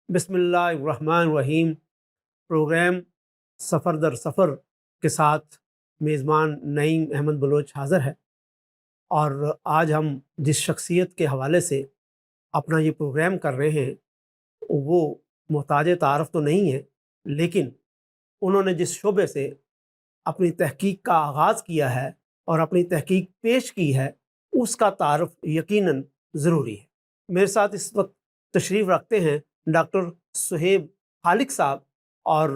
بسم اللہ الرحمن الرحیم۔ پروگرام سفر در سفر کے ساتھ میزبان نعیم احمد بلوچ حاضر ہے، اور آج ہم جس شخصیت کے حوالے سے اپنا یہ پروگرام کر رہے ہیں وہ محتاج تعارف تو نہیں ہے، لیکن انہوں نے جس شعبے سے اپنی تحقیق کا آغاز کیا ہے اور اپنی تحقیق پیش کی ہے اس کا تعارف یقیناً ضروری ہے۔ میرے ساتھ اس وقت تشریف رکھتے ہیں ڈاکٹر صہیب خالق صاحب، اور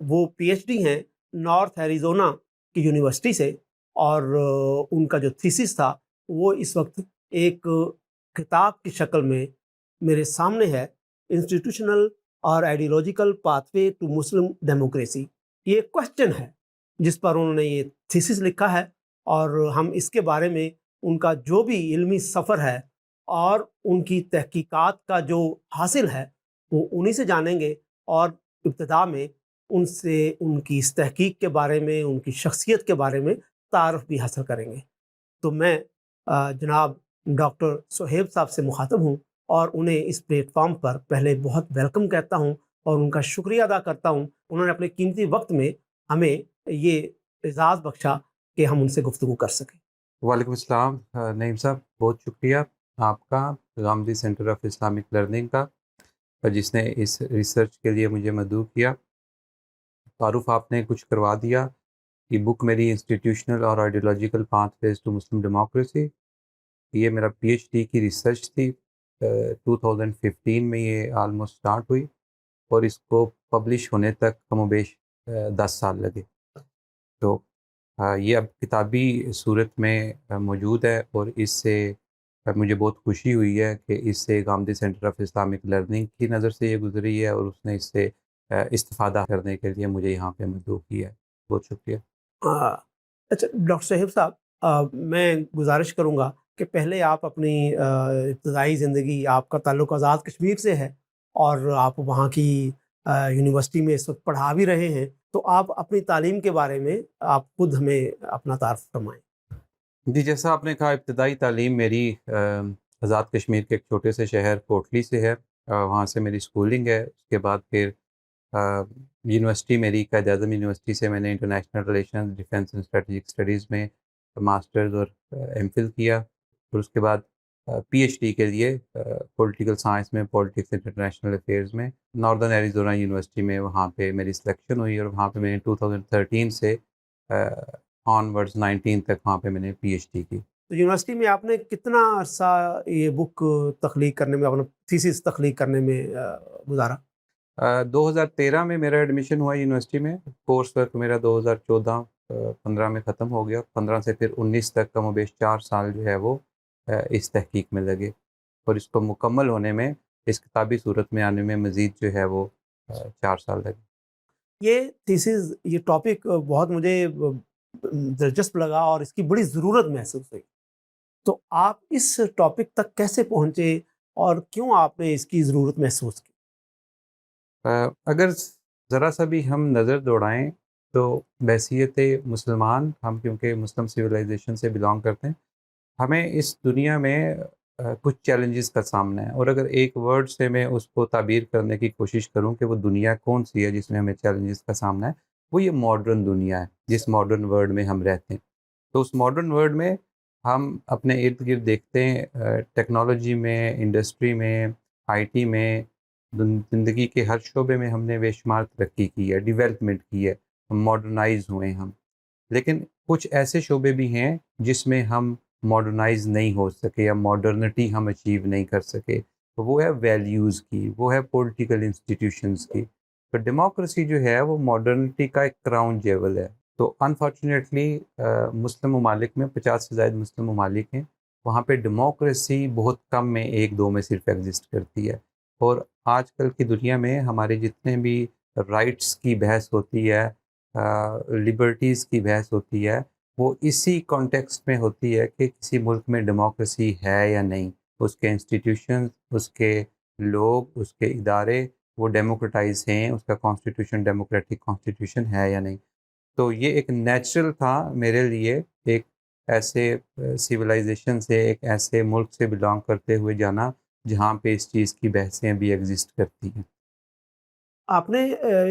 وہ پی ایچ ڈی ہیں نارتھ ایریزونا کی یونیورسٹی سے، اور ان کا جو تھیسس تھا وہ اس وقت ایک کتاب کی شکل میں میرے سامنے ہے، انسٹیٹیوشنل اور ideological pathway to Muslim democracy. یہ ایک کوشچن ہے جس پر انہوں نے یہ تھیسس لکھا ہے، اور ہم اس کے بارے میں ان کا جو بھی علمی سفر ہے اور ان کی تحقیقات کا جو حاصل ہے وہ انہی سے جانیں گے، اور ابتدا میں ان سے ان کی اس تحقیق کے بارے میں، ان کی شخصیت کے بارے میں تعارف بھی حاصل کریں گے۔ تو میں جناب ڈاکٹر صہیب صاحب سے مخاطب ہوں اور انہیں اس پلیٹ فارم پر پہلے بہت ویلکم کہتا ہوں اور ان کا شکریہ ادا کرتا ہوں۔ انہوں نے اپنے قیمتی وقت میں ہمیں یہ اعزاز بخشا کہ ہم ان سے گفتگو کر سکیں۔ وعلیکم السلام نعیم صاحب، بہت شکریہ آپ کا، Ghamidi centre of Islamic learning کا، جس نے اس ریسرچ کے لیے مجھے مدعو کیا۔ تعارف آپ نے کچھ کروا دیا۔ یہ بک میری انسٹیٹیوشنل اور ideological pathways to Muslim democracy, یہ میرا پی ایچ ڈی کی ریسرچ تھی۔ 2015 میں یہ آلموسٹ سٹارٹ ہوئی اور اس کو پبلش ہونے تک کم و بیش 10 سال لگے۔ تو یہ اب کتابی صورت میں موجود ہے، اور اس سے مجھے بہت خوشی ہوئی ہے کہ اس سے Ghamidi centre of Islamic learning کی نظر سے یہ گزری ہے، اور اس نے اس سے استفادہ کرنے کے لیے مجھے یہاں پہ مدعو کیا ہے۔ بہت شکریہ۔ اچھا ڈاکٹر صہیب صاحب، میں گزارش کروں گا کہ پہلے آپ اپنی ابتدائی زندگی، آپ کا تعلق آزاد کشمیر سے ہے اور آپ وہاں کی یونیورسٹی میں اس وقت پڑھا بھی رہے ہیں، تو آپ اپنی تعلیم کے بارے میں آپ خود ہمیں اپنا تعارف فرمائیں۔ جی، جیسا آپ نے کہا، ابتدائی تعلیم میری آزاد کشمیر کے ایک چھوٹے سے شہر کوٹلی سے ہے، وہاں سے میری سکولنگ ہے۔ اس کے بعد پھر یونیورسٹی، میری قائد اعظم یونیورسٹی سے میں نے international relations, defence and strategic studies میں ماسٹرز اور ایم فل کیا۔ پھر اس کے بعد پی ایچ ڈی کے لیے پولیٹیکل سائنس میں، پولیٹکس انٹرنیشنل افیئرز میں ناردرن ایریزونا یونیورسٹی میں وہاں پہ میری سلیکشن ہوئی، اور وہاں پہ میں نے 2013 سے آن ورڈز 19 تک وہاں پہ میں نے پی ایچ ڈی کی۔ تو یونیورسٹی میں آپ نے کتنا عرصہ یہ بک تخلیق کرنے میں، اپنا تھیسس تخلیق کرنے میں گزارا؟ 2013 میں میرا ایڈمیشن ہوا یونیورسٹی میں۔ کورس ورک میرا 2014-15 میں ختم ہو گیا۔ 15 سے پھر 19 تک کم و بیش 4 سال جو ہے وہ اس تحقیق میں لگے، اور اس کو مکمل ہونے میں، اس کتابی صورت میں آنے میں مزید جو ہے وہ 4 سال لگے۔ یہ تھیسس، یہ ٹاپک بہت مجھے دلچسپ لگا اور اس کی بڑی ضرورت محسوس ہوئی۔ تو آپ اس ٹاپک تک کیسے پہنچے اور کیوں آپ نے اس کی ضرورت محسوس کی؟ اگر ذرا سا بھی ہم نظر دوڑائیں تو بحیثیت مسلمان، ہم کیونکہ مسلم سویلائزیشن سے بلانگ کرتے ہیں، ہمیں اس دنیا میں کچھ چیلنجز کا سامنا ہے، اور اگر ایک ورڈ سے میں اس کو تعبیر کرنے کی کوشش کروں کہ وہ دنیا کون سی ہے جس میں ہمیں چیلنجز کا سامنا ہے، وہ یہ ماڈرن دنیا ہے جس ماڈرن ورلڈ میں ہم رہتے ہیں۔ تو اس ماڈرن ورلڈ میں ہم اپنے ارد گرد دیکھتے ہیں، ٹیکنالوجی میں، انڈسٹری میں، آئی ٹی میں، زندگی کے ہر شعبے میں ہم نے بے شمار ترقی کی ہے، ڈیولپمنٹ کی ہے، ہم ماڈرنائز ہوئے ہم۔ لیکن کچھ ایسے شعبے بھی ہیں جس میں ہم ماڈرنائز نہیں ہو سکے، یا ماڈرنٹی ہم اچیو نہیں کر سکے۔ تو وہ ہے ویلیوز کی، وہ ہے پولیٹیکل انسٹیٹیوشنز کی۔ تو ڈیموکریسی جو ہے وہ ماڈرنٹی کا ایک کراؤن جیول ہے۔ تو انفارچونیٹلی مسلم ممالک میں 50 سے زائد مسلم ممالک ہیں، وہاں پہ ڈیموکریسی بہت کم میں، ایک دو میں صرف ایگزسٹ کرتی ہے۔ اور آج کل کی دنیا میں ہمارے جتنے بھی رائٹس کی بحث ہوتی ہے، لبرٹیز کی بحث ہوتی ہے، وہ اسی کانٹیکسٹ میں ہوتی ہے کہ کسی ملک میں ڈیموکریسی ہے یا نہیں، اس کے انسٹیٹیوشنز، اس کے لوگ، اس کے ادارے وہ ڈیموکریٹائز ہیں، اس کا کانسٹیٹیوشن ڈیموکریٹک کانسٹیٹیوشن ہے یا نہیں۔ تو یہ ایک نیچرل تھا میرے لیے، ایک ایسے سویلائزیشن سے، ایک ایسے ملک سے بلانگ کرتے ہوئے جانا جہاں پہ اس چیز کی بحثیں بھی ایگزسٹ کرتی ہیں۔ آپ نے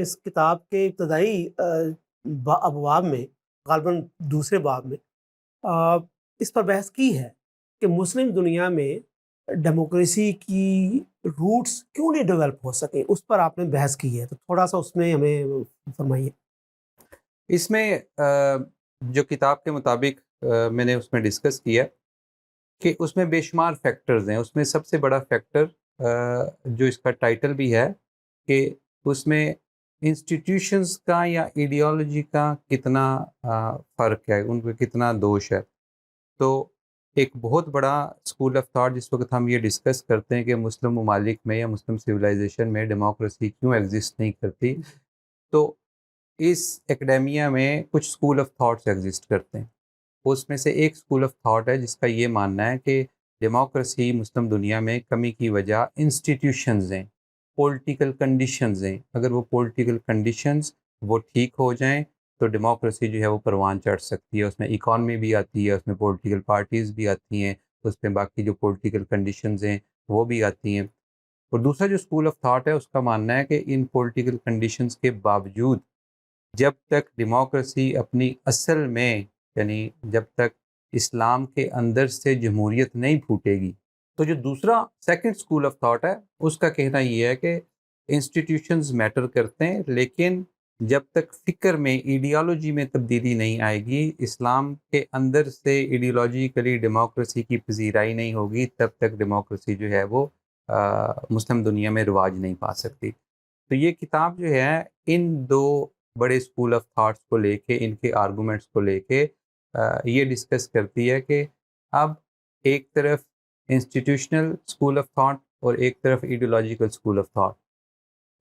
اس کتاب کے ابتدائی ابواب میں غالباً دوسرے باب میں اس پر بحث کی ہے کہ مسلم دنیا میں ڈیموکریسی کی روٹس کیوں نہیں ڈیولپ ہو سکیں، اس پر آپ نے بحث کی ہے، تو تھوڑا سا اس میں ہمیں فرمائیے۔ اس میں جو کتاب کے مطابق میں نے اس میں ڈسکس کیا کہ اس میں بے شمار فیکٹرز ہیں۔ اس میں سب سے بڑا فیکٹر جو اس کا ٹائٹل بھی ہے کہ اس میں انسٹیٹیوشنز کا یا ایڈیالوجی کا کتنا فرق ہے، ان کو کتنا دوش ہے۔ تو ایک بہت بڑا اسکول آف تھاٹ جس وقت ہم یہ ڈسکس کرتے ہیں کہ مسلم ممالک میں یا مسلم سویلائزیشن میں ڈیموکریسی کیوں ایگزسٹ نہیں کرتی، تو اس اکیڈیمیا میں کچھ اسکول آف تھاٹس ایگزسٹ کرتے ہیں۔ اس میں سے ایک اسکول آف تھاٹ ہے جس کا یہ ماننا ہے کہ ڈیموکریسی مسلم دنیا میں کمی کی وجہ انسٹیٹیوشنز ہیں، پولیٹیکل کنڈیشنز ہیں۔ اگر وہ پولیٹیکل کنڈیشنز وہ ٹھیک ہو جائیں تو ڈیموکریسی جو ہے وہ پروان چڑھ سکتی ہے۔ اس میں اکانومی بھی آتی ہے، اس میں پولیٹیکل پارٹیز بھی آتی ہیں، اس میں باقی جو پولیٹیکل کنڈیشنز ہیں وہ بھی آتی ہیں۔ اور دوسرا جو اسکول آف تھاٹ ہے اس کا ماننا ہے کہ ان پولیٹیکل کنڈیشنز کے باوجود جب تک ڈیموکریسی اپنی اصل میں، یعنی جب تک اسلام کے اندر سے جمہوریت نہیں پھوٹے گی، تو جو دوسرا سیکنڈ اسکول آف تھاٹ ہے اس کا کہنا یہ ہے کہ انسٹیٹیوشنز میٹر کرتے ہیں، لیکن جب تک فکر میں، ایڈیالوجی میں تبدیلی نہیں آئے گی، اسلام کے اندر سے ایڈیالوجیکلی ڈیموکریسی کی پذیرائی نہیں ہوگی، تب تک ڈیموکریسی جو ہے وہ مسلم دنیا میں رواج نہیں پا سکتی۔ تو یہ کتاب جو ہے ان دو بڑے اسکول آف تھاٹس کو لے کے، ان کے آرگومنٹس کو لے کے یہ ڈسکس کرتی ہے کہ اب ایک طرف انسٹیٹیوشنل اسکول آف تھاٹ اور ایک طرف ایڈیولوجیکل اسکول آف تھاٹ،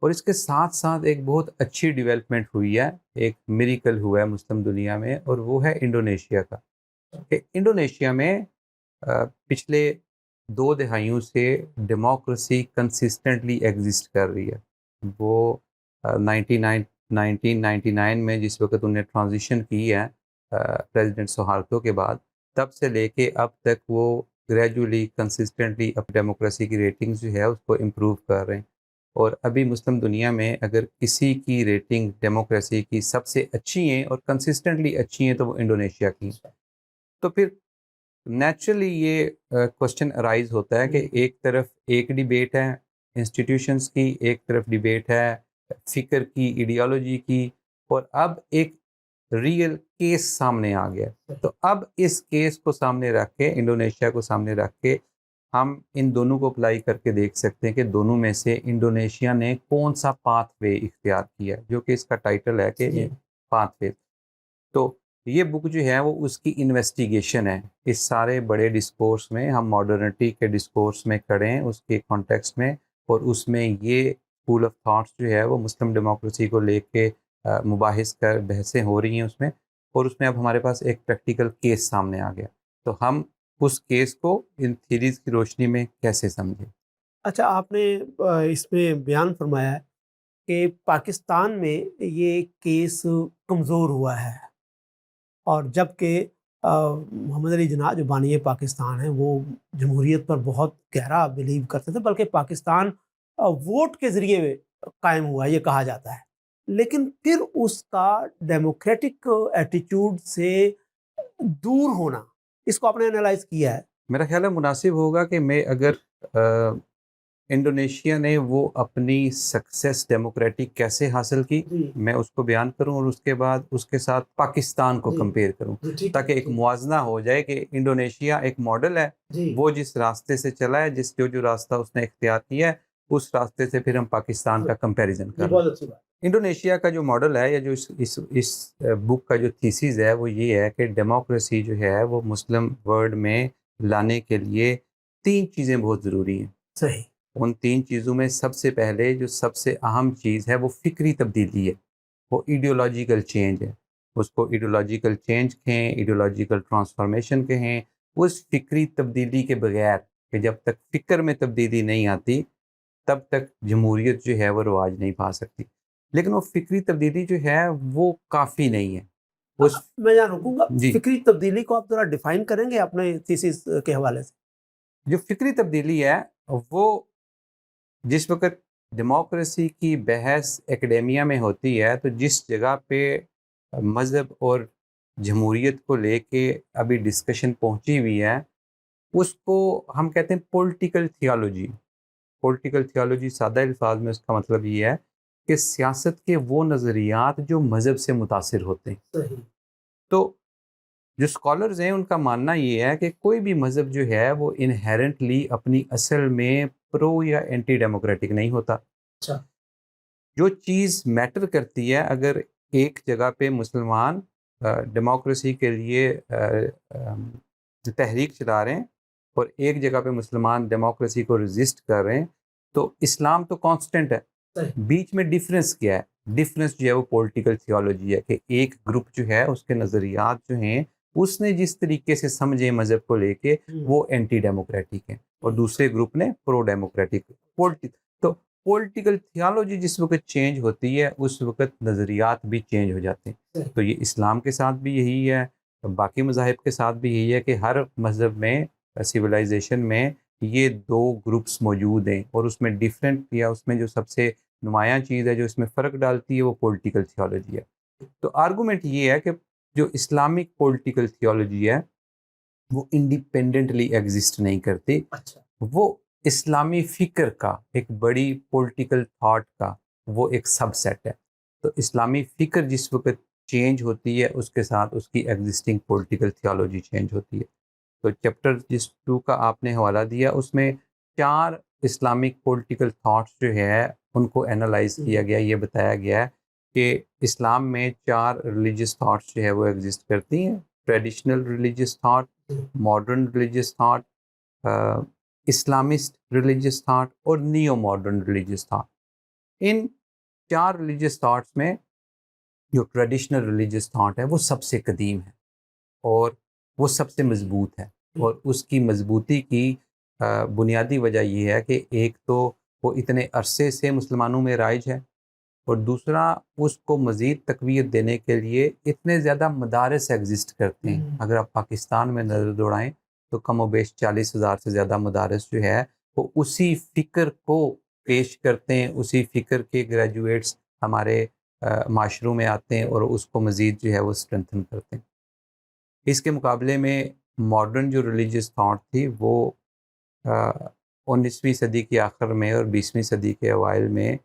اور اس کے ساتھ ساتھ ایک بہت اچھی ڈیولپمنٹ ہوئی ہے، ایک میریکل ہوا ہے مسلم دنیا میں، اور وہ ہے انڈونیشیا کا۔ کہ انڈونیشیا میں پچھلے 2 دہائیوں سے ڈیموکریسی کنسسٹنٹلی ایگزسٹ کر رہی ہے۔ وہ 1999 میں جس وقت انہیں ٹرانزیشن کی ہے پریزیڈنٹ سہارتو کے بعد، تب سے لے کے اب تک وہ گریجولی کنسسٹنٹلی اب ڈیموکریسی کی ریٹنگز جو ہے اس کو امپروو کر رہے ہیں۔ اور ابھی مسلم دنیا میں اگر کسی کی ریٹنگ ڈیموکریسی کی سب سے اچھی ہیں اور کنسسٹنٹلی اچھی ہیں تو وہ انڈونیشیا کی ہیں۔ تو پھر نیچرلی یہ کوشچن ارائز ہوتا ہے کہ ایک طرف ایک ڈیبیٹ ہے انسٹیٹیوشنز کی، ایک طرف ڈیبیٹ ہے فکر کی، ایڈیالوجی کی، اور اب ایک ریئل کیس سامنے آ گیا۔ تو اب اس کیس کو سامنے رکھ کے، انڈونیشیا کو سامنے رکھ کے، ہم ان دونوں کو اپلائی کر کے دیکھ سکتے ہیں کہ دونوں میں سے انڈونیشیا نے کون سا پاتھ وے اختیار کیا، جو کہ اس کا ٹائٹل ہے کہ پاتھ وے۔ تو یہ بک جو ہے وہ اس کی انویسٹیگیشن ہے۔ اس سارے بڑے ڈسکورس میں ہم ماڈرنٹی کے ڈسکورس میں کھڑے ہیں، اس کے کانٹیکسٹ میں، اور اس میں یہ اسکول آف تھاٹس جو ہے وہ مسلم ڈیموکریسی کو لے کے مباحث کر بحثیں ہو رہی ہیں اس میں، اور اس میں اب ہمارے پاس ایک پریکٹیکل کیس سامنے آ گیا۔ تو ہم اس کیس کو ان تھیریز کی روشنی میں کیسے سمجھیں؟ اچھا، آپ نے اس میں بیان فرمایا ہے کہ پاکستان میں یہ کیس کمزور ہوا ہے، اور جب کہ محمد علی جناح جو بانی پاکستان ہیں وہ جمہوریت پر بہت گہرا بلیو کرتے تھے، بلکہ پاکستان ووٹ کے ذریعے قائم ہوا یہ کہا جاتا ہے، لیکن پھر اس کا ڈیموکریٹک ایٹیچیوڈ سے دور ہونا، اس کو آپ نے انالائز کیا ہے؟ میرا خیال ہے مناسب ہوگا کہ میں اگر انڈونیشیا نے وہ اپنی سکسیس ڈیموکریٹک کیسے حاصل کی میں اس کو بیان کروں، اور اس کے بعد اس کے ساتھ پاکستان کو کمپیئر کروں، تاکہ ایک موازنہ ہو جائے کہ انڈونیشیا ایک ماڈل ہے، وہ جس راستے سے چلا ہے، جو راستہ اس نے اختیار کیا ہے، اس راستے سے پھر ہم پاکستان کا کمپیریزن کریں۔ انڈونیشیا کا جو ماڈل ہے، یا جو اس بک کا جو تھیسز ہے، وہ یہ ہے کہ ڈیموکریسی جو ہے وہ مسلم ورلڈ میں لانے کے لیے 3 چیزیں بہت ضروری ہیں۔ صحیح۔ ان 3 چیزوں میں سب سے پہلے جو سب سے اہم چیز ہے وہ فکری تبدیلی ہے، وہ ایڈیولوجیکل چینج ہے۔ اس کو ایڈیولوجیکل چینج کہیں، ایڈیولوجیکل ٹرانسفارمیشن کہیں، اس فکری تبدیلی کے بغیر، کہ جب تک فکر میں تبدیلی نہیں آتی تب تک جمہوریت جو ہے وہ رواج نہیں پا سکتی۔ لیکن وہ فکری تبدیلی جو ہے وہ کافی نہیں ہے۔ میں یہاں رکوں گا، فکری تبدیلی کو آپ ذرا ڈیفائن کریں گے اپنے تھیسس کے حوالے سے؟ جو فکری تبدیلی ہے وہ جس وقت ڈیموکریسی کی بحث اکیڈیمیا میں ہوتی ہے تو جس جگہ پہ مذہب اور جمہوریت کو لے کے ابھی ڈسکشن پہنچی ہوئی ہے اس کو ہم کہتے ہیں پولیٹیکل تھیالوجی. پولیٹیکل تھیالوجی سادہ الفاظ میں اس کا مطلب یہ ہے کہ سیاست کے وہ نظریات جو مذہب سے متاثر ہوتے ہیں. صحیح. تو جو اسکالرز ہیں ان کا ماننا یہ ہے کہ کوئی بھی مذہب جو ہے وہ انہیرنٹلی اپنی اصل میں پرو یا اینٹی ڈیموکریٹک نہیں ہوتا. اچھا. جو چیز میٹر کرتی ہے، اگر ایک جگہ پہ مسلمان ڈیموکریسی کے لیے تحریک چلا رہے ہیں اور ایک جگہ پہ مسلمان ڈیموکریسی کو ریزسٹ کر رہے ہیں تو اسلام تو کانسٹنٹ ہے. بیچ میں ڈفرینس کیا ہے؟ ڈفرینس جو ہے وہ پولیٹیکل تھیولوجی ہے کہ ایک گروپ جو ہے اس کے نظریات جو ہیں اس نے جس طریقے سے سمجھے مذہب کو لے کے وہ اینٹی ڈیموکریٹک ہیں اور دوسرے گروپ نے پرو ڈیموکریٹک. تو پولیٹیکل تھیولوجی جس وقت چینج ہوتی ہے اس وقت نظریات بھی چینج ہو جاتے ہیں. تو یہ اسلام کے ساتھ بھی یہی ہے، باقی مذاہب کے ساتھ بھی یہی ہے کہ ہر مذہب میں سویلائزیشن میں یہ دو گروپس موجود ہیں اور اس میں ڈیفرنٹ یا اس میں جو سب سے نمایاں چیز ہے جو اس میں فرق ڈالتی ہے وہ پولیٹیکل تھیولوجی ہے. تو آرگومنٹ یہ ہے کہ جو اسلامک پولیٹیکل تھیولوجی ہے وہ انڈیپینڈنٹلی ایگزسٹ نہیں کرتی. وہ اسلامی فکر کا ایک بڑی پولیٹیکل تھاٹ کا وہ ایک سب سیٹ ہے. تو اسلامی فکر جس وقت چینج ہوتی ہے اس کے ساتھ اس کی ایگزسٹنگ پولیٹیکل تھیولوجی چینج ہوتی ہے. تو چیپٹر جس 2 کا آپ نے حوالہ دیا اس میں 4 اسلامک پولیٹیکل تھاٹس جو ہے ان کو انالائز کیا گیا. یہ بتایا گیا ہے کہ اسلام میں 4 ریلیجیس تھاٹس جو ہے وہ ایگزسٹ کرتی ہیں: traditional religious thought, modern religious thought, Islamist religious thought اور نیو ماڈرن ریلیجیس تھاٹ. ان 4 ریلیجیس تھاٹس میں جو ٹریڈیشنل ریلیجیس تھاٹ ہے وہ سب سے قدیم ہے اور وہ سب سے مضبوط ہے. اور اس کی مضبوطی کی بنیادی وجہ یہ ہے کہ ایک تو وہ اتنے عرصے سے مسلمانوں میں رائج ہے اور دوسرا اس کو مزید تقویت دینے کے لیے اتنے زیادہ مدارس ایگزسٹ کرتے ہیں. اگر آپ پاکستان میں نظر دوڑائیں تو کم و بیش 40,000 سے زیادہ مدارس جو ہے وہ اسی فکر کو پیش کرتے ہیں. اسی فکر کے گریجویٹس ہمارے معاشروں میں آتے ہیں اور اس کو مزید جو ہے وہ اسٹرینتھن کرتے ہیں. اس کے مقابلے میں ماڈرن جو ریلیجیس تھاٹ تھی وہ 19ویں صدی کے آخر میں اور 20ویں صدی کے اوائل میں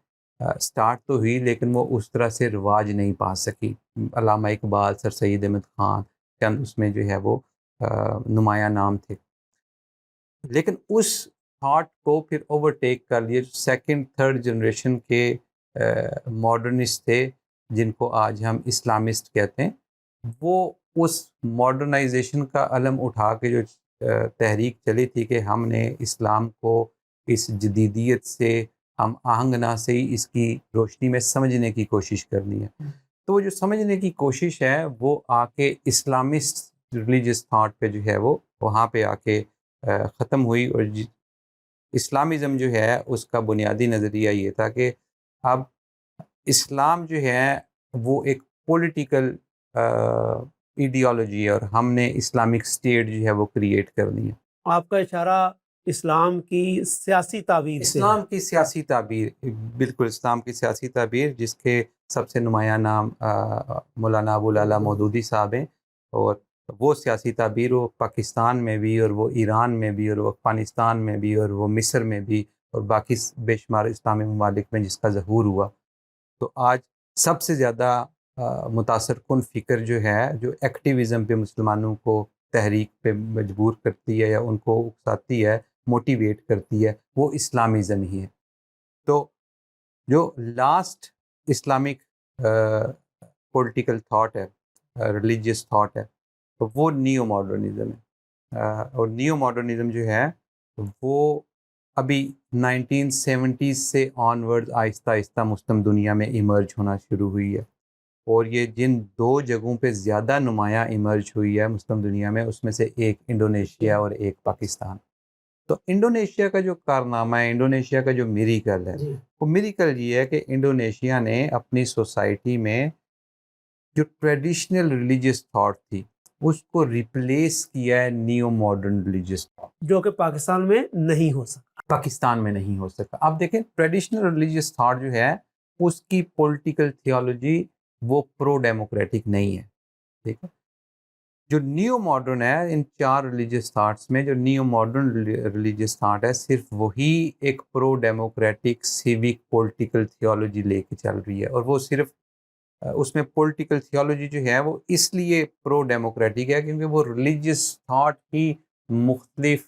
سٹارٹ تو ہوئی لیکن وہ اس طرح سے رواج نہیں پا سکی. علامہ اقبال، سر سید احمد خان چند اس میں جو ہے وہ نمایاں نام تھے. لیکن اس تھاٹ کو پھر اوورٹیک کر لیے سیکنڈ تھرڈ جنریشن کے ماڈرنسٹ تھے جن کو آج ہم اسلامسٹ کہتے ہیں. وہ اس ماڈرنائزیشن کا علم اٹھا کے جو تحریک چلی تھی کہ ہم نے اسلام کو اس جدیدیت سے ہم آہنگنا سے ہی اس کی روشنی میں سمجھنے کی کوشش کرنی ہے. تو وہ جو سمجھنے کی کوشش ہے وہ آ کے اسلامسٹ ریلیجیس تھاٹ پہ جو ہے وہ وہاں پہ آ کے ختم ہوئی. اور اسلامزم جو ہے اس کا بنیادی نظریہ یہ تھا کہ اب اسلام جو ہے وہ ایک پولیٹیکل ایڈیالوجی ہے اور ہم نے اسلامک اسٹیٹ جو ہے وہ کریٹ کرنی ہے. آپ کا اشارہ اسلام کی سیاسی تعبیر سے اسلام کی سیاسی تعبیر، بالکل اسلام کی سیاسی تعبیر جس کے سب سے نمایاں نام مولانا ابو العلا مودودی صاحب ہیں. اور وہ سیاسی تعبیر وہ پاکستان میں بھی اور وہ ایران میں بھی اور وہ افغانستان میں بھی اور وہ مصر میں بھی اور باقی بے شمار اسلامی ممالک میں جس کا ظہور ہوا. تو آج سب سے زیادہ متاثر کن فکر جو ہے جو ایکٹیویزم پہ مسلمانوں کو تحریک پہ مجبور کرتی ہے یا ان کو اکساتی ہے، موٹیویٹ کرتی ہے، وہ اسلامزم ہی ہے. تو جو لاسٹ اسلامک پولیٹیکل تھاٹ ہے، ریلیجیس تھاٹ ہے، تو وہ نیو ماڈرنزم ہے. اور نیو ماڈرنزم جو ہے وہ ابھی 1970s سے آن ورڈ آہستہ آہستہ مسلم دنیا میں ایمرج ہونا شروع ہوئی ہے. اور یہ جن 2 جگہوں پہ زیادہ نمایاں ایمرج ہوئی ہے مسلم دنیا میں اس میں سے ایک انڈونیشیا اور ایک پاکستان. تو انڈونیشیا کا جو کارنامہ ہے، انڈونیشیا کا جو میریکل ہے، وہ میریکل یہ ہے کہ انڈونیشیا نے اپنی سوسائٹی میں جو ٹریڈیشنل ریلیجیس تھاٹ تھی اس کو ریپلیس کیا ہے نیو ماڈرن ریلیجیس تھاٹ، جو کہ پاکستان میں نہیں ہو سکا. پاکستان میں نہیں ہو سکا. آپ دیکھیں ٹریڈیشنل ریلیجیس تھاٹ جو ہے اس کی پولیٹیکل تھیولوجی وہ پرو ڈیموکریٹک نہیں ہے. ٹھیک ہے. جو نیو ماڈرن ہے ان 4 ریلیجیس تھاٹس میں، جو نیو ماڈرن ریلیجیس تھاٹ ہے صرف وہی ایک پرو ڈیموکریٹک سیوک پولیٹیکل تھیولوجی لے کے چل رہی ہے. اور وہ صرف اس میں پولیٹیکل تھیولوجی جو ہے وہ اس لیے پرو ڈیموکریٹک ہے کیونکہ وہ ریلیجیس تھاٹ ہی مختلف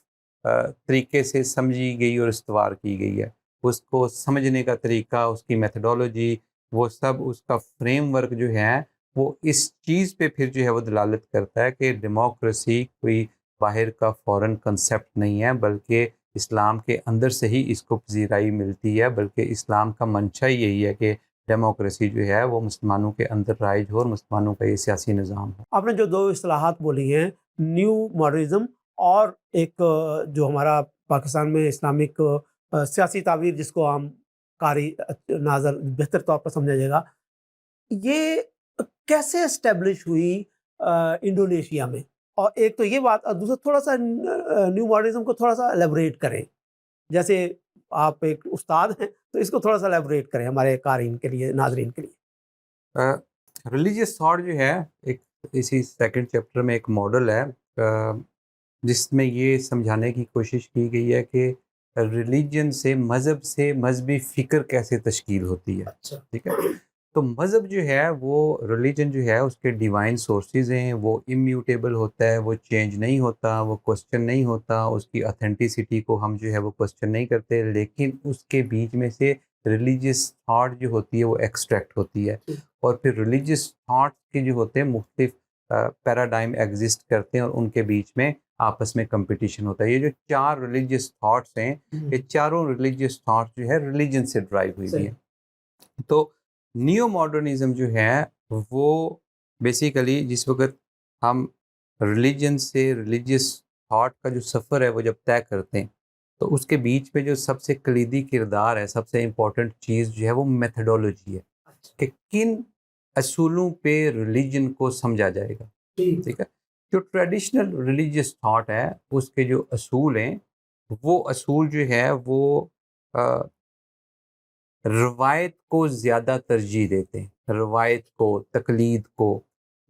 طریقے سے سمجھی گئی اور استوار کی گئی ہے. اس کو سمجھنے کا طریقہ، اس کی میتھڈولوجی، وہ سب اس کا فریم ورک جو ہے وہ اس چیز پہ پھر جو ہے وہ دلالت کرتا ہے کہ ڈیموکریسی کوئی باہر کا فورن کنسیپٹ نہیں ہے، بلکہ اسلام کے اندر سے ہی اس کو پذیرائی ملتی ہے. بلکہ اسلام کا منشا ہی یہی ہے کہ ڈیموکریسی جو ہے وہ مسلمانوں کے اندر رائج ہو اور مسلمانوں کا یہ سیاسی نظام ہو. آپ نے جو 2 اصطلاحات بولی ہیں، نیو ماڈرنزم اور ایک جو ہمارا پاکستان میں اسلامک سیاسی تعبیر جس کو عام قاری ناظر بہتر طور پر سمجھا جائے گا، یہ کیسے اسٹیبلش ہوئی انڈونیشیا میں؟ اور ایک تو یہ بات، اور دوسرا تھوڑا سا نیو ماڈرنزم کو تھوڑا سا ایلیبریٹ کریں. جیسے آپ ایک استاد ہیں تو اس کو تھوڑا سا ایلیبریٹ کریں ہمارے قارئین کے لیے، ناظرین کے لیے. ریلیجیس تھاٹ جو ہے ایک اسی سیکنڈ چیپٹر میں ایک ماڈل ہے جس میں یہ سمجھانے کی کوشش کی گئی ہے کہ ریلیجن سے مذہبی فکر کیسے تشکیل ہوتی ہے. اچھا. ٹھیک ہے. تو مذہب جو ہے وہ ریلیجن جو ہے اس کے ڈیوائن سورسز ہیں، وہ امیوٹیبل ہوتا ہے، وہ چینج نہیں ہوتا، وہ کوسچن نہیں ہوتا، اس کی اتھینٹیسٹی کو ہم جو ہے وہ کوسچن نہیں کرتے. لیکن اس کے بیچ میں سے ریلیجیس تھاٹ جو ہوتی ہے وہ ایکسٹریکٹ ہوتی ہے. اور پھر ریلیجیس تھاٹ کے جو ہوتے ہیں مختلف پیراڈائم ایگزسٹ کرتے ہیں اور ان کے بیچ میں آپس میں کمپٹیشن ہوتا ہے. یہ جو 4 ریلیجیس تھاٹس ہیں یہ چاروں ریلیجیس تھاٹس جو ہے ریلیجن سے ڈرائیو ہوئی ہیں. تو نیو ماڈرنزم جو ہے وہ بیسیکلی جس وقت ہم ریلیجن سے ریلیجیس تھاٹ کا جو سفر ہے وہ جب طے کرتے ہیں تو اس کے بیچ میں جو سب سے کلیدی کردار ہے، سب سے امپورٹنٹ چیز جو ہے وہ میتھڈولوجی ہے کہ کن اصولوں پہ ریلیجن کو سمجھا جائے گا. ٹھیک ہے. جو ٹریڈیشنل ریلیجیس تھاٹ ہے اس کے جو اصول ہیں وہ اصول جو ہے وہ روایت کو زیادہ ترجیح دیتے ہیں، روایت کو، تقلید کو.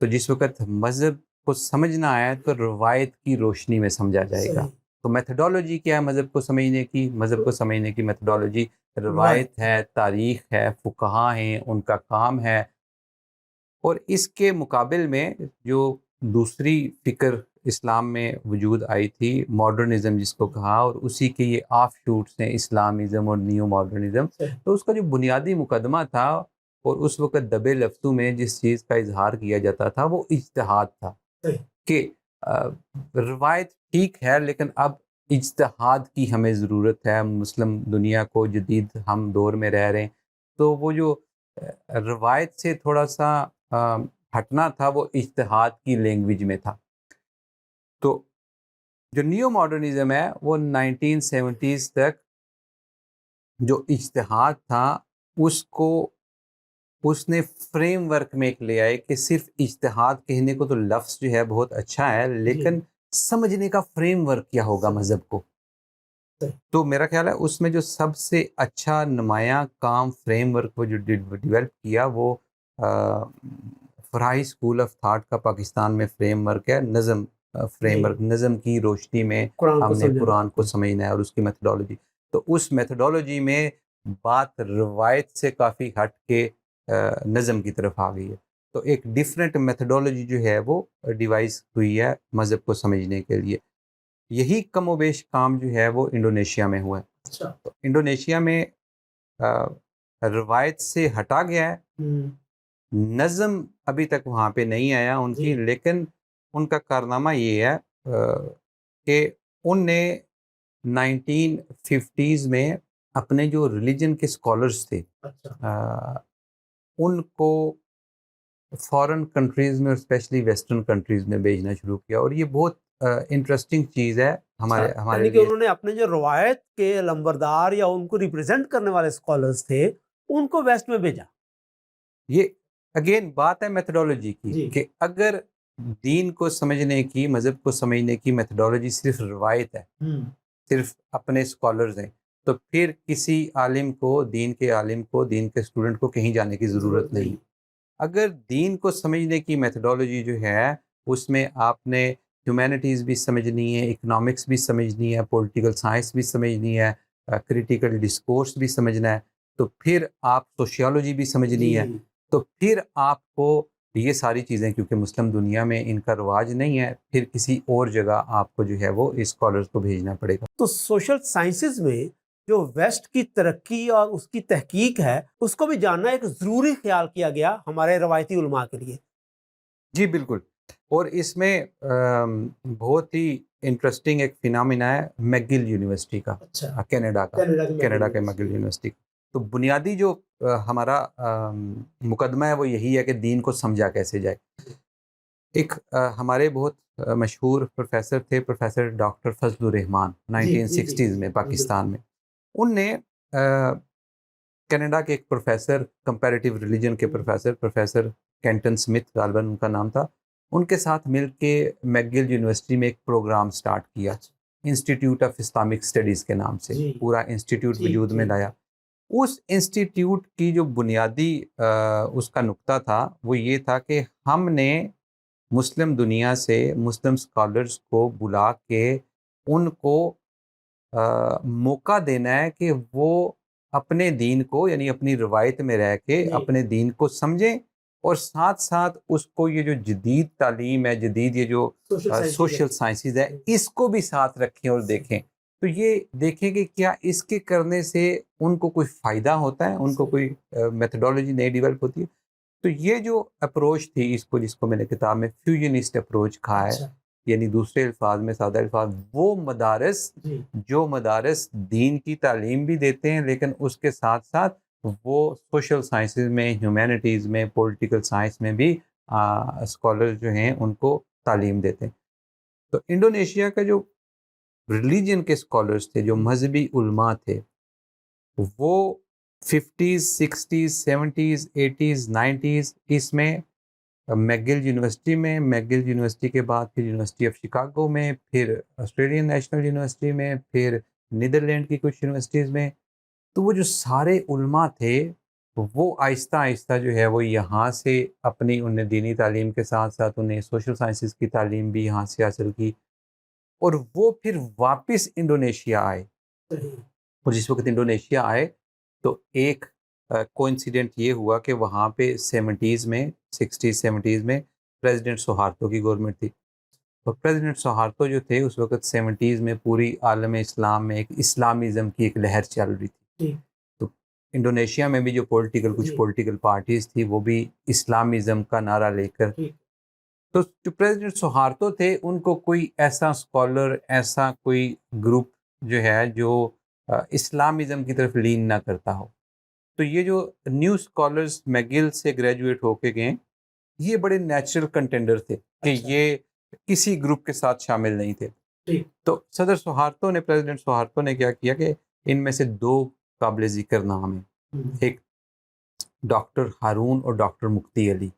تو جس وقت مذہب کو سمجھنا ہے تو روایت کی روشنی میں سمجھا جائے گا. تو میتھڈولوجی کیا ہے مذہب کو سمجھنے کی؟ مذہب کو سمجھنے کی میتھڈولوجی روایت ہے، تاریخ ہے، فقہا ہیں، ان کا کام ہے. اور اس کے مقابل میں جو دوسری فکر اسلام میں وجود آئی تھی، ماڈرنزم جس کو کہا، اور اسی کے یہ آف شوٹس ہیں اسلامزم اور نیو ماڈرنزم. تو اس کا جو بنیادی مقدمہ تھا اور اس وقت دبے لفظوں میں جس چیز کا اظہار کیا جاتا تھا وہ اجتہاد تھا کہ روایت ٹھیک ہے لیکن اب اجتہاد کی ہمیں ضرورت ہے. مسلم دنیا کو جدید ہم دور میں رہ رہے ہیں تو وہ جو روایت سے تھوڑا سا ہٹنا تھا وہ اجتہاد کی لینگویج میں تھا. تو جو نیو ماڈرنزم ہے وہ 1970s تک جو اجتہاد تھا اس نے فریم ورک میں ایک لے آئے کہ صرف اجتہاد کہنے کو تو لفظ جو ہے بہت اچھا ہے لیکن سمجھنے کا فریم ورک کیا ہوگا مذہب کو. تو میرا خیال ہے اس میں جو سب سے اچھا نمایاں کام فریم ورک وہ جو ڈیولپ کیا وہ فراہی اسکول آف تھاٹ کا پاکستان میں فریم ورک ہے. نظم فریم ورک، نظم کی روشنی میں ہم نے قرآن کو سمجھنا ہے اور اس کی میتھڈولوجی. تو اس میتھڈولوجی میں بات روایت سے کافی ہٹ کے نظم کی طرف آ گئی ہے. تو ایک ڈیفرنٹ میتھڈولوجی جو ہے وہ ڈیوائز ہوئی ہے مذہب کو سمجھنے کے لیے. یہی کم و بیش کام جو ہے وہ انڈونیشیا میں ہوا ہے. تو انڈونیشیا میں روایت سے ہٹا گیا ہے، نظم ابھی تک وہاں پہ نہیں آیا ان کی، لیکن ان کا کارنامہ یہ ہے کہ ان نے 1950s میں اپنے جو ریلیجن کے اسکالرس تھے ان کو فورن کنٹریز میں اور اسپیشلی ویسٹرن کنٹریز میں بھیجنا شروع کیا. اور یہ بہت انٹرسٹنگ چیز ہے ہمارے لیے. انہوں نے اپنے جو روایت کے لمبردار یا ان کو ریپرزینٹ کرنے والے اسکالرس تھے ان کو ویسٹ میں بھیجا. یہ اگین بات ہے میتھڈولوجی کی کہ اگر دین کو سمجھنے کی، مذہب کو سمجھنے کی میتھڈولوجی صرف روایت ہے، صرف اپنے اسکالرز ہیں، تو پھر کسی عالم کو، دین کے عالم کو، دین کے اسٹوڈنٹ کو کہیں جانے کی ضرورت نہیں۔ اگر دین کو سمجھنے کی میتھڈالوجی جو ہے اس میں آپ نے ہیومینٹیز بھی سمجھنی ہے، اکنامکس بھی سمجھنی ہے، پولیٹیکل سائنس بھی سمجھنی ہے، کریٹیکل ڈسکورس بھی سمجھنا ہے، تو پھر آپ سوشیالوجی بھی سمجھنی ہے، تو پھر آپ کو یہ ساری چیزیں، کیونکہ مسلم دنیا میں ان کا رواج نہیں ہے، پھر کسی اور جگہ آپ کو جو ہے وہ اسکالرز کو بھیجنا پڑے گا۔ تو سوشل سائنسز میں جو ویسٹ کی ترقی اور اس کی تحقیق ہے اس کو بھی جاننا ایک ضروری خیال کیا گیا ہمارے روایتی علماء کے لیے۔ جی بالکل، اور اس میں بہت ہی انٹرسٹنگ ایک فینامنا ہے میگل یونیورسٹی کا، کینیڈا کے میگل یونیورسٹی کا۔ تو بنیادی جو ہمارا مقدمہ ہے وہ یہی ہے کہ دین کو سمجھا کیسے جائے۔ ایک ہمارے بہت مشہور پروفیسر تھے، پروفیسر ڈاکٹر فضل الرحمان، 1960s میں پاکستان میں۔ ان نے کینیڈا کے ایک پروفیسر، کمپیریٹیو ریلیجن کے پروفیسر کینٹن سمتھ غالباً ان کا نام تھا، ان کے ساتھ مل کے میگل یونیورسٹی میں ایک پروگرام سٹارٹ کیا، انسٹیٹیوٹ آف اسلامک اسٹڈیز کے نام سے۔ پورا انسٹیٹیوٹ وجود میں لایا۔ اس انسٹیٹیوٹ کی جو بنیادی اس کا نقطہ تھا وہ یہ تھا کہ ہم نے مسلم دنیا سے مسلم اسکالرس کو بلا کے ان کو موقع دینا ہے کہ وہ اپنے دین کو، یعنی اپنی روایت میں رہ کے اپنے دین کو سمجھیں، اور ساتھ ساتھ اس کو یہ جو جدید تعلیم ہے، جدید یہ جو سوشل سائنسز ہے، اس کو بھی ساتھ رکھیں اور دیکھیں۔ تو یہ دیکھیں کہ کیا اس کے کرنے سے ان کو کوئی فائدہ ہوتا ہے، ان کو کوئی میتھڈالوجی نئی ڈیولپ ہوتی ہے۔ تو یہ جو اپروچ تھی، اس کو جس کو میں نے کتاب میں فیوژنسٹ اپروچ کہا ہے، یعنی دوسرے الفاظ میں، سادہ الفاظ، وہ مدارس جو مدارس دین کی تعلیم بھی دیتے ہیں لیکن اس کے ساتھ ساتھ وہ سوشل سائنسز میں، ہیومینٹیز میں، پولیٹیکل سائنس میں بھی اسکالر جو ہیں ان کو تعلیم دیتے ہیں۔ تو انڈونیشیا کا جو ریلیجن کے اسکالرس تھے، جو مذہبی علماء تھے، وہ 50s 60s 70s 80s 90s اس میں میگل یونیورسٹی میں، میگل یونیورسٹی کے بعد پھر یونیورسٹی آف شکاگو میں، پھر آسٹریلین نیشنل یونیورسٹی میں، پھر نیدرلینڈ کی کچھ یونیورسٹیز میں، تو وہ جو سارے علماء تھے وہ آہستہ آہستہ جو ہے وہ یہاں سے اپنی انہیں دینی تعلیم کے ساتھ ساتھ انہیں سوشل سائنسز کی تعلیم بھی یہاں سے حاصل کی، اور وہ پھر واپس انڈونیشیا آئے۔ اور جس وقت انڈونیشیا آئے تو ایک کوئنسیڈنٹ یہ ہوا کہ وہاں پہ 60s میں پریزیڈنٹ سہارتو کی گورنمنٹ تھی، اور پریزیڈنٹ سہارتو جو تھے اس وقت 70s میں پوری عالم اسلام میں ایک اسلامزم کی ایک لہر چل رہی تھی۔ تو انڈونیشیا میں بھی جو کچھ پولیٹیکل پارٹیز تھی وہ بھی اسلامزم کا نعرہ لے کر، تو جو پریزیڈنٹ سہارتو تھے ان کو کوئی ایسا اسکالر، ایسا کوئی گروپ جو ہے جو اسلامزم کی طرف لین نہ کرتا ہو، تو یہ جو نیو اسکالرز میگل سے گریجویٹ ہو کے گئے، یہ بڑے نیچرل کنٹینڈر تھے کہ یہ کسی گروپ کے ساتھ شامل نہیں تھے۔ تو صدر سہارتو نے، پریزیڈنٹ سہارتو نے کیا کیا کہ ان میں سے 2 قابل ذکر نام ہیں، ایک ڈاکٹر ہارون اور ڈاکٹر مکتی علی،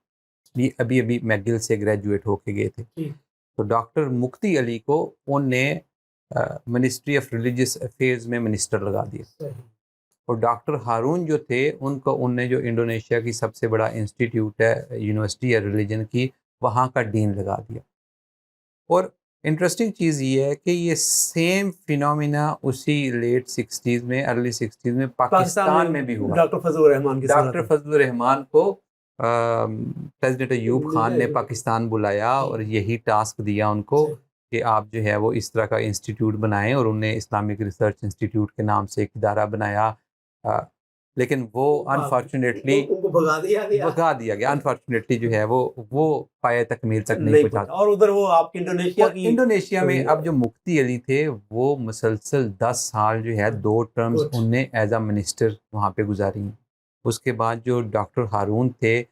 یہ ابھی میگل سے گریجویٹ ہو کے گئے تھے۔ تو ڈاکٹر مکتی علی کو ان نے منسٹری آف ریلیجیس افیئرز میں منسٹر لگا دیا، اور ڈاکٹر ہارون جو تھے ان نے جو انڈونیشیا کی سب سے بڑا انسٹیٹیوٹ ہے، یونیورسٹی ہے ریلیجن کی، وہاں کا ڈین لگا دیا۔ اور انٹرسٹنگ چیز یہ ہے کہ یہ سیم فینومینا اسی لیٹ 60s میں، ارلی 60s میں پاکستان میں بھی ہوا۔ ڈاکٹر فضل الرحمان کو پریزیڈنٹ ایوب خان نے پاکستان بلایا اور یہی ٹاسک دیا ان کو کہ آپ جو ہے وہ اس طرح کا انسٹیٹیوٹ بنائیں، اور انہوں نے اسلامک ریسرچ انسٹیٹیوٹ کے نام سے ایک ادارہ بنایا، لیکن وہ انفارچونیٹلی بھگا دیا گیا، انفارچونیٹلی جو ہے وہ پایہ تکمیل تک نہیں پہنچا۔ اور ادھر وہ آپ انڈونیشیا میں اب جو مفتی علی تھے وہ مسلسل 10 سال جو ہے 2 ٹرمز ان نے ایز اے منسٹر وہاں پہ گزاری ہیں۔ اس کے بعد جو ڈاکٹر ہارون تھے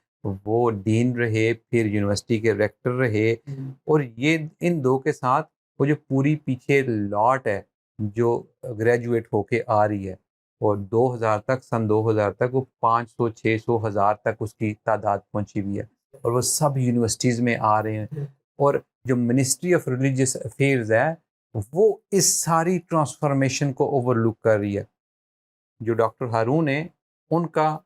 وہ ڈین رہے، پھر یونیورسٹی کے ریکٹر رہے، اور یہ ان 2 کے ساتھ وہ جو پوری پیچھے لاٹ ہے جو گریجویٹ ہو کے آ رہی ہے، اور 2000 تک، سن 2000 تک وہ 500 600 1000 تک اس کی تعداد پہنچی ہوئی ہے، اور وہ سب یونیورسٹیز میں آ رہے ہیں۔ اور جو منسٹری آف ریلیجیس افیئرز ہے وہ اس ساری ٹرانسفارمیشن کو اوور لک کر رہی ہے، جو ڈاکٹر ہارون ہیں ان کا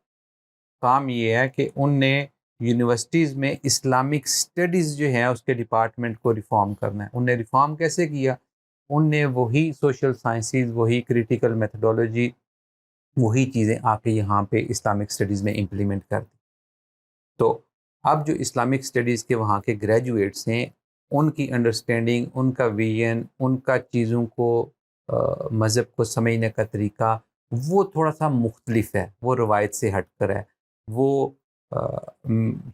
کام یہ ہے کہ ان نے یونیورسٹیز میں اسلامک اسٹڈیز جو ہے اس کے ڈپارٹمنٹ کو ریفارم کرنا ہے. ان نے ریفارم کیسے کیا؟ ان نے وہی سوشل سائنسز، وہی کریٹیکل میتھڈولوجی، وہی چیزیں آ کے یہاں پہ اسلامک اسٹڈیز میں امپلیمنٹ کر دی. تو اب جو اسلامک اسٹڈیز کے وہاں کے گریجویٹس ہیں ان کی انڈرسٹینڈنگ، ان کا ویژن، ان کا چیزوں کو مذہب کو سمجھنے کا طریقہ وہ تھوڑا سا مختلف ہے، وہ روایت سے ہٹ کر ہے. وہ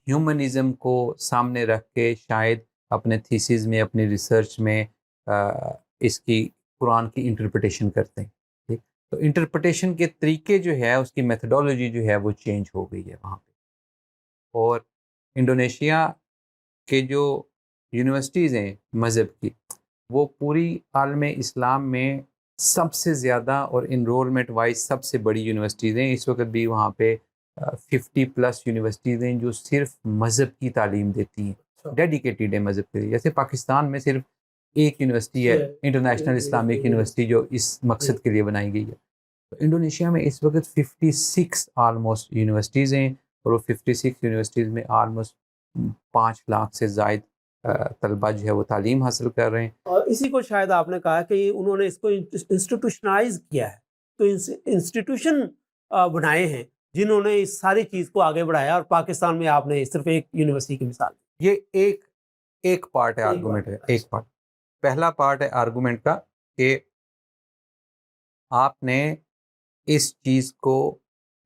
ہیومنزم کو سامنے رکھ کے شاید اپنے تھیسز میں، اپنی ریسرچ میں اس کی قرآن کی انٹرپریٹیشن کرتے ہیں. ٹھیک، تو انٹرپریٹیشن کے طریقے جو ہے، اس کی میتھڈولوجی جو ہے وہ چینج ہو گئی ہے وہاں پہ. اور انڈونیشیا کے جو یونیورسٹیز ہیں مذہب کی، وہ پوری عالم اسلام میں سب سے زیادہ اور انرولمنٹ وائز سب سے بڑی یونیورسٹیز ہیں. اس وقت بھی وہاں پہ 50+ یونیورسٹیز ہیں جو صرف مذہب کی تعلیم دیتی ہیں، ڈیڈیکیٹڈ ہے مذہب کے لیے. جیسے پاکستان میں صرف ایک یونیورسٹی ہے، انٹرنیشنل اسلامک یونیورسٹی، جو اس مقصد کے لیے بنائی گئی ہے. تو انڈونیشیا میں اس وقت 56 آلموسٹ یونیورسٹیز ہیں، اور وہ 56 یونیورسٹیز میں آلموسٹ 5 لاکھ سے زائد طلبہ جو ہے وہ تعلیم حاصل کر رہے ہیں. اور اسی کو شاید آپ نے کہا کہ انہوں نے اس کو انسٹیٹیوشنائز کیا ہے، تو انسٹیٹیوشن بنائے ہیں جنہوں نے اس ساری چیز کو آگے بڑھایا. اور پاکستان میں آپ نے صرف ایک یونیورسٹی کی مثال دی. یہ ایک پارٹ ہے آرگومنٹ ہے، ایک پارٹ. پہلا پارٹ ہے آرگومنٹ کا کہ آپ نے اس چیز کو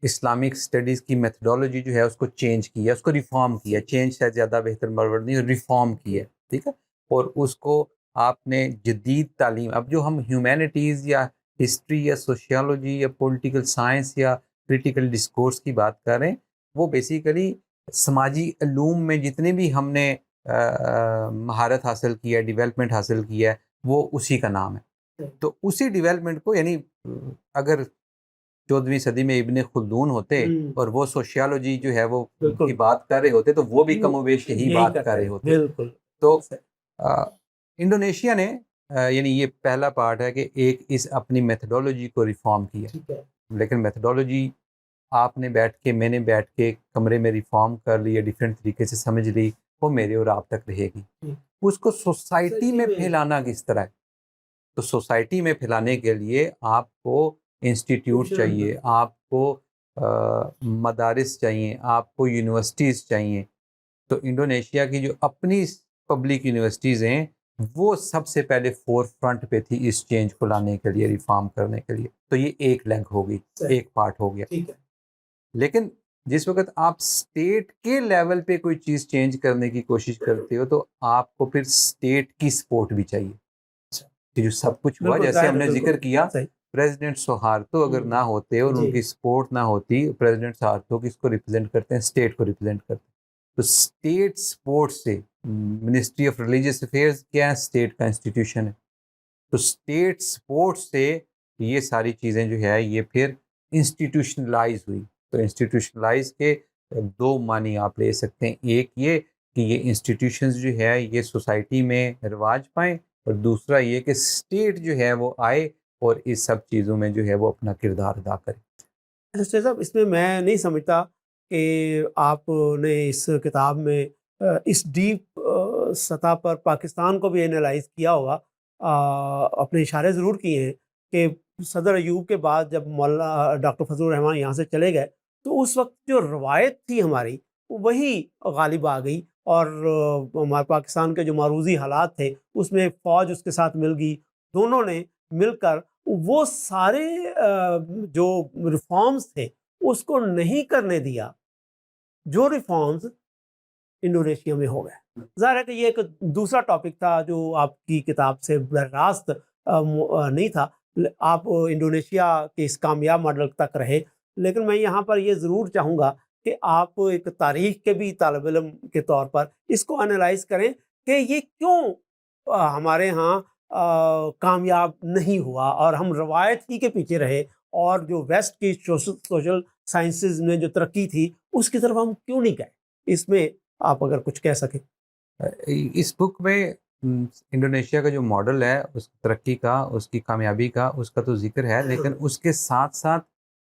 اسلامک اسٹڈیز کی میتھڈولوجی جو ہے اس کو چینج کیا، اس کو ریفارم کیا. چینج شاید زیادہ بہتر ورڈ نہیں، ریفارم کیا. ٹھیک ہے، اور اس کو آپ نے جدید تعلیم، اب جو ہم ہیومینٹیز یا ہسٹری یا سوشیالوجی یا پولیٹیکل سائنس یا کریٹیکل ڈسکورس کی بات کر رہے ہیں، وہ بیسیکلی سماجی علوم میں جتنے بھی ہم نے مہارت حاصل کیا ہے، ڈیولپمنٹ حاصل کیا ہے، وہ اسی کا نام ہے. تو اسی ڈیولپمنٹ کو، یعنی اگر 14ویں صدی میں ابن خلدون ہوتے اور وہ سوشیالوجی جو ہے وہ کی بات کر رہے ہوتے تو وہ بھی کم و بیش یہی بات کر رہے ہوتے. بالکل. تو انڈونیشیا نے یعنی یہ پہلا پارٹ ہے کہ ایک اس اپنی میتھڈولوجی کو ریفارم کیا. لیکن میتھڈولوجی آپ نے بیٹھ کے، میں نے بیٹھ کے کمرے میں ریفارم کر لی یا ڈفرینٹ طریقے سے سمجھ لی، وہ میرے اور آپ تک رہے گی. اس کو سوسائٹی میں پھیلانا کس طرح ہے؟ تو سوسائٹی میں پھیلانے کے لیے آپ کو انسٹیٹیوٹ چاہیے، آپ کو مدارس چاہیے، آپ کو یونیورسٹیز چاہیے. تو انڈونیشیا کی جو اپنی پبلک یونیورسٹیز ہیں وہ سب سے پہلے فور فرنٹ پہ تھی اس چینج کو لانے کے لیے، ریفارم کرنے کے لیے. تو یہ ایک لینک ہوگی، ایک پارٹ ہو گیا. لیکن جس وقت آپ اسٹیٹ کے لیول پہ کوئی چیز چینج کرنے کی کوشش کرتے ہو تو آپ کو پھر اسٹیٹ کی سپورٹ بھی چاہیے. کہ جو سب کچھ ہوا، جیسے ہم نے ذکر کیا، پریزیڈنٹ سہارتو اگر نہ ہوتے اور ان کی سپورٹ نہ ہوتی، پریزیڈنٹ سہارتو کس کو ریپرزینٹ کرتے ہیں؟ اسٹیٹ کو ریپرزینٹ کرتے ہیں. تو اسٹیٹ سپورٹ سے، منسٹری آف ریلیجیس افیئرز کیا ہے؟ اسٹیٹ کا انسٹیٹیوشن ہے. تو اسٹیٹ سپورٹ سے یہ ساری چیزیں جو ہے یہ پھر انسٹیٹیوشنلائز ہوئی. تو انسٹیٹیوشنلائز کے دو معنی آپ لے سکتے ہیں. ایک یہ کہ یہ انسٹیٹیوشنز جو ہے یہ سوسائٹی میں رواج پائیں، اور دوسرا یہ کہ اسٹیٹ جو ہے وہ آئے اور اس سب چیزوں میں جو ہے وہ اپنا کردار ادا کرے. اچھا صاحب، اس میں میں نہیں سمجھتا کہ آپ نے اس کتاب میں اس ڈیپ سطح پر پاکستان کو بھی انالائز کیا ہوگا. اپنے اشارے ضرور کیے ہیں کہ صدر ایوب کے بعد جب مولانا ڈاکٹر فضل الرحمان یہاں سے چلے گئے تو اس وقت جو روایت تھی ہماری وہی غالب آ گئی، اور ہمارے پاکستان کے جو معروضی حالات تھے اس میں فوج اس کے ساتھ مل گئی. دونوں نے مل کر وہ سارے جو ریفارمز تھے اس کو نہیں کرنے دیا جو ریفارمز انڈونیشیا میں ہو گئے. ظاہر ہے کہ یہ ایک دوسرا ٹاپک تھا جو آپ کی کتاب سے براہ راست نہیں تھا. آپ انڈونیشیا کے اس کامیاب ماڈل تک رہے، لیکن میں یہاں پر یہ ضرور چاہوں گا کہ آپ ایک تاریخ کے بھی طالب علم کے طور پر اس کو انالائز کریں کہ یہ کیوں ہمارے ہاں کامیاب نہیں ہوا اور ہم روایت ہی کے پیچھے رہے، اور جو ویسٹ کی سوشل سائنسز میں جو ترقی تھی اس کی طرف ہم کیوں نہیں گئے. اس میں آپ اگر کچھ کہہ سکیں. اس بک میں انڈونیشیا کا جو ماڈل ہے اس ترقی کا، اس کی کامیابی کا، اس کا تو ذکر ہے، لیکن اس کے ساتھ ساتھ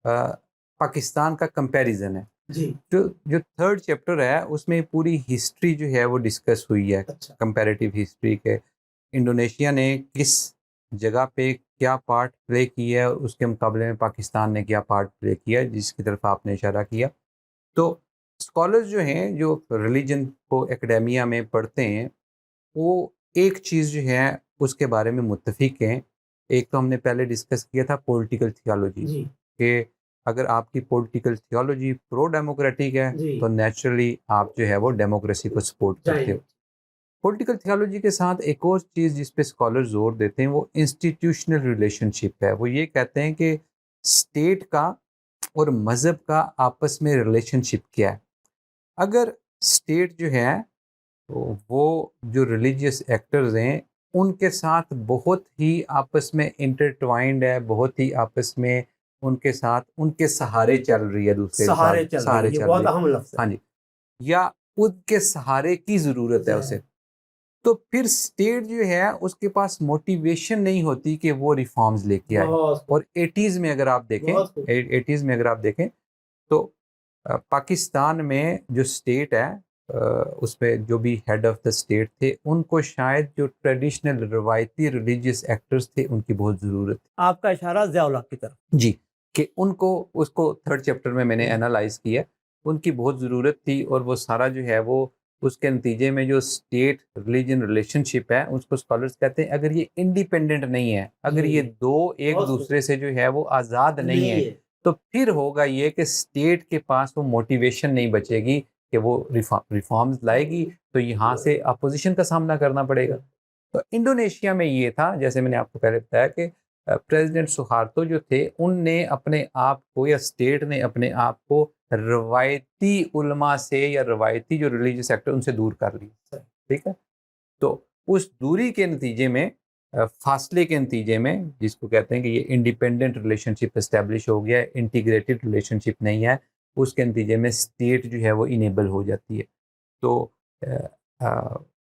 پاکستان کا کمپیریزن ہے. جی جو تھرڈ چیپٹر ہے اس میں پوری ہسٹری جو ہے وہ ڈسکس ہوئی ہے, اچھا کمپیریٹیو ہسٹری کے انڈونیشیا نے کس جگہ پہ کیا پارٹ پلے کیا ہے, اس کے مقابلے میں پاکستان نے کیا پارٹ پلے کیا, جس کی طرف آپ نے اشارہ کیا. تو اسکالرز جو ہیں جو ریلیجن کو اکیڈیمیا میں پڑھتے ہیں وہ ایک چیز جو ہے اس کے بارے میں متفق ہیں. ایک تو ہم نے پہلے ڈسکس کیا تھا پولیٹیکل تھیولوجی, جی کہ اگر آپ کی پولیٹیکل تھیولوجی پرو ڈیموکریٹک ہے جی تو نیچرلی آپ جو ہے وہ ڈیموکریسی کو سپورٹ کرتے ہو. پولیٹیکل تھیولوجی کے ساتھ ایک اور چیز جس پہ اسکالر زور دیتے ہیں وہ انسٹیٹیوشنل ریلیشن شپ ہے. وہ یہ کہتے ہیں کہ اسٹیٹ کا اور مذہب کا آپس میں ریلیشن شپ کیا ہے. اگر اسٹیٹ جو ہے وہ جو ریلیجیس ایکٹرز ہیں ان کے ساتھ بہت ہی آپس میں انٹرٹوائنڈ ہے, بہت ہی آپس میں ان کے ساتھ ان کے سہارے چل رہی ہے, دوسرے سہارے چل رہی ہے, یہ بہت رہی ہے, اہم لفظ ہے. ہاں جی, یا ان کے سہارے کی ضرورت ہے اسے, تو پھر اسٹیٹ جو ہے اس کے پاس موٹیویشن نہیں ہوتی کہ وہ ریفارمز لے کے آئے. اور ایٹیز میں اگر آپ دیکھیں تو پاکستان میں جو اسٹیٹ ہے اس پہ جو بھی ہیڈ آف دا اسٹیٹ تھے ان کو شاید جو ٹریڈیشنل روایتی ریلیجیس ایکٹرز تھے ان کی بہت ضرورت تھی. آپ کا اشارہ ضیاء الحق کی طرف. جی, کہ ان کو اس کو تھرڈ چیپٹر میں نے انالائز کیا, ان کی بہت ضرورت تھی. اور وہ سارا جو ہے وہ اس کے نتیجے میں جو اسٹیٹ ریلیجن ریلیشن شپ ہے اس کو اسکالرس کہتے ہیں اگر یہ انڈیپینڈنٹ نہیں ہے, اگر یہ دو ایک دوسرے سے جو ہے وہ آزاد نہیں ہے, تو پھر ہوگا یہ کہ اسٹیٹ کے پاس وہ موٹیویشن نہیں بچے گی کہ وہ ریفارمز لائے گی, تو یہاں سے اپوزیشن کا سامنا کرنا پڑے گا. تو انڈونیشیا میں یہ تھا, جیسے میں نے آپ کو پہلے بتایا کہ پریزیڈنٹ سوہارتو جو تھے ان نے اپنے آپ کو یا اسٹیٹ نے اپنے آپ کو روایتی علماء سے یا روایتی جو ریلیجیس سیکٹر ان سے دور کر لیا. ٹھیک ہے, تو اس دوری کے نتیجے میں فاصلے کے نتیجے میں جس کو کہتے ہیں کہ یہ انڈیپینڈنٹ ریلیشن شپ اسٹیبلش ہو گیا ہے, انٹیگریٹڈ ریلیشن شپ نہیں ہے, اس کے نتیجے میں اسٹیٹ جو ہے وہ انیبل ہو جاتی ہے. تو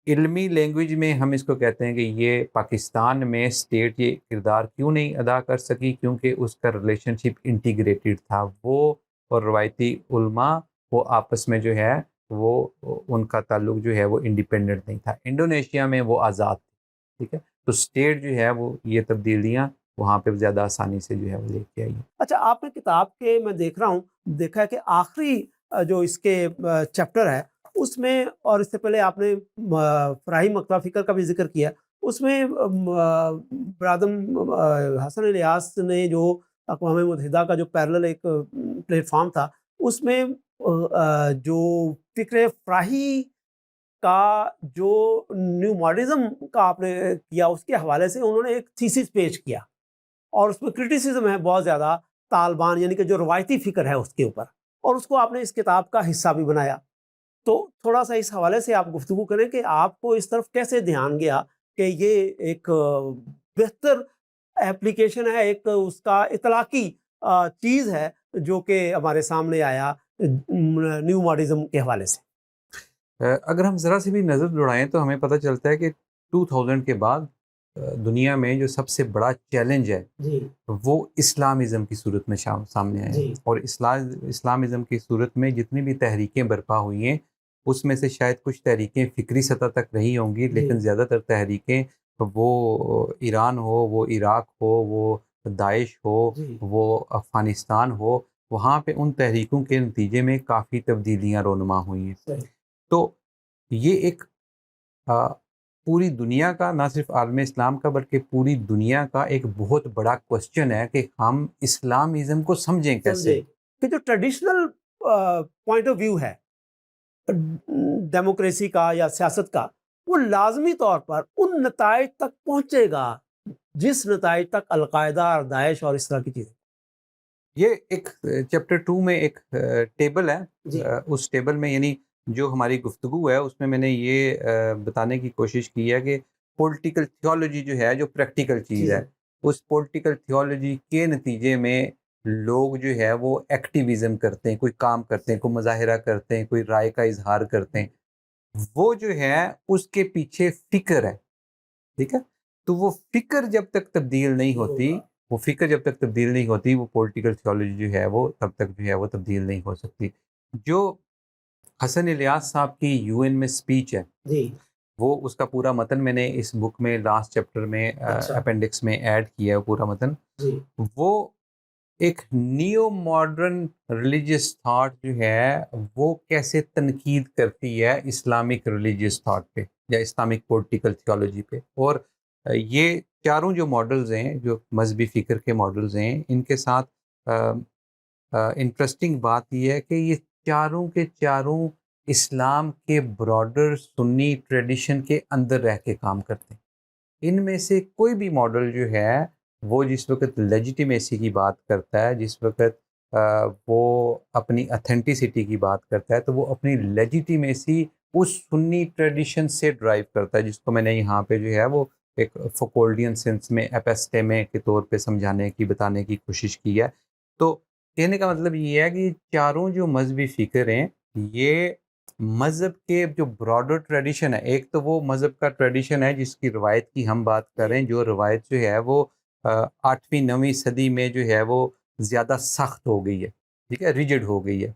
علمی لینگویج میں ہم اس کو کہتے ہیں کہ یہ پاکستان میں اسٹیٹ یہ کردار کیوں نہیں ادا کر سکی, کیونکہ اس کا ریلیشن شپ انٹیگریٹڈ تھا. وہ اور روایتی علماء وہ آپس میں جو ہے وہ ان کا تعلق جو ہے وہ انڈیپینڈنٹ نہیں تھا. انڈونیشیا میں وہ آزاد تھے. ٹھیک ہے, تو اسٹیٹ جو ہے وہ یہ تبدیلیاں وہاں پہ زیادہ آسانی سے جو ہے وہ لے کے آئی. اچھا, آپ نے کتاب کے میں دیکھا ہے کہ آخری جو اس کے چیپٹر ہے اس میں, اور اس سے پہلے آپ نے فراہیم مکتبہ فکر کا بھی ذکر کیا, اس میں برادم حسن الیاس نے جو اقوام متحدہ کا جو پیرلل ایک پلیٹ فارم تھا اس میں جو فکر فراہی کا جو نیو ماڈرنزم کا آپ نے کیا اس کے حوالے سے انہوں نے ایک تھیسس پیش کیا, اور اس میں کرٹیسزم ہے بہت زیادہ طالبان یعنی کہ جو روایتی فکر ہے اس کے اوپر, اور اس کو آپ نے اس کتاب کا حصہ بھی بنایا. تو تھوڑا سا اس حوالے سے آپ گفتگو کریں کہ آپ کو اس طرف کیسے دھیان گیا کہ یہ ایک بہتر ایپلیکیشن ہے, ایک اس کا اطلاقی چیز ہے جو کہ ہمارے سامنے آیا نیو ماڈرنزم کے حوالے سے. اگر ہم ذرا سے بھی نظر دوڑائیں تو ہمیں پتہ چلتا ہے کہ 2000 کے بعد دنیا میں جو سب سے بڑا چیلنج ہے وہ اسلامزم کی صورت میں سامنے آیا ہے. اور اسلامزم کی صورت میں جتنی بھی تحریکیں برپا ہوئی ہیں اس میں سے شاید کچھ تحریکیں فکری سطح تک رہی ہوں گی, لیکن زیادہ تر تحریکیں وہ ایران ہو, وہ عراق ہو, وہ داعش ہو, وہ افغانستان ہو, وہاں پہ ان تحریکوں کے نتیجے میں کافی تبدیلیاں رونما ہوئی ہیں. تو یہ ایک پوری دنیا کا, نہ صرف عالم اسلام کا بلکہ پوری دنیا کا ایک بہت بڑا کوسچن ہے کہ ہم اسلامزم کو سمجھیں کیسے. کہ جو ٹریڈیشنل پوائنٹ آف ویو ہے ڈیموکریسی کا یا سیاست کا, وہ لازمی طور پر ان نتائج تک پہنچے گا جس نتائج تک القاعدہ اور داعش اور اس طرح کی چیزیں. یہ ایک چیپٹر 2 میں ایک ٹیبل ہے, اس ٹیبل میں یعنی جو ہماری گفتگو ہے اس میں نے یہ بتانے کی کوشش کی ہے کہ پولیٹیکل تھیولوجی جو ہے جو پریکٹیکل چیز ہے, اس پولیٹیکل تھیولوجی کے نتیجے میں لوگ جو ہے وہ ایکٹیویزم کرتے ہیں, کوئی کام کرتے ہیں, کوئی مظاہرہ کرتے ہیں, کوئی رائے کا اظہار کرتے ہیں, وہ جو ہے اس کے پیچھے فکر ہے. ٹھیک ہے, تو وہ فکر جب تک تبدیل نہیں ہوتی وہ فکر جب تک تبدیل نہیں ہوتی وہ پولیٹیکل تھیولوجی جو ہے وہ تب تک جو ہے وہ تبدیل نہیں ہو سکتی. جو حسن الیاس صاحب کی UN میں اسپیچ ہے جی وہ اس کا پورا متن میں نے اس بک میں لاسٹ چیپٹر میں اچھا اپینڈکس میں ایڈ کیا ہے پورا متن. جی وہ ایک نیو ماڈرن ریلیجیس تھاٹ جو ہے وہ کیسے تنقید کرتی ہے اسلامک ریلیجیس تھاٹ پہ یا اسلامک پولیٹیکل تھیولوجی پہ. اور یہ چاروں جو ماڈلز ہیں جو مذہبی فکر کے ماڈلز ہیں ان کے ساتھ انٹرسٹنگ بات یہ ہے کہ یہ چاروں کے چاروں اسلام کے براڈر سنی ٹریڈیشن کے اندر رہ کے کام کرتے ہیں. ان میں سے کوئی بھی ماڈل جو ہے وہ جس وقت لیجیٹیمیسی کی بات کرتا ہے, جس وقت وہ اپنی اتھینٹیسٹی کی بات کرتا ہے, تو وہ اپنی لیجیٹیمیسی اس سنی ٹریڈیشن سے ڈرائیو کرتا ہے, جس کو میں نے یہاں پہ جو ہے وہ ایک فوکولڈین سینس میں ایپسٹیمے کے طور پہ سمجھانے کی بتانے کی کوشش کی ہے. تو کہنے کا مطلب یہ ہے کہ چاروں جو مذہبی فکر ہیں یہ مذہب کے جو براڈر ٹریڈیشن ہے, ایک تو وہ مذہب کا ٹریڈیشن ہے جس کی روایت کی ہم بات کریں, جو روایت جو ہے وہ 8ویں 9ویں صدی میں جو ہے وہ زیادہ سخت ہو گئی ہے, ٹھیک ہے, ریجڈ ہو گئی ہے,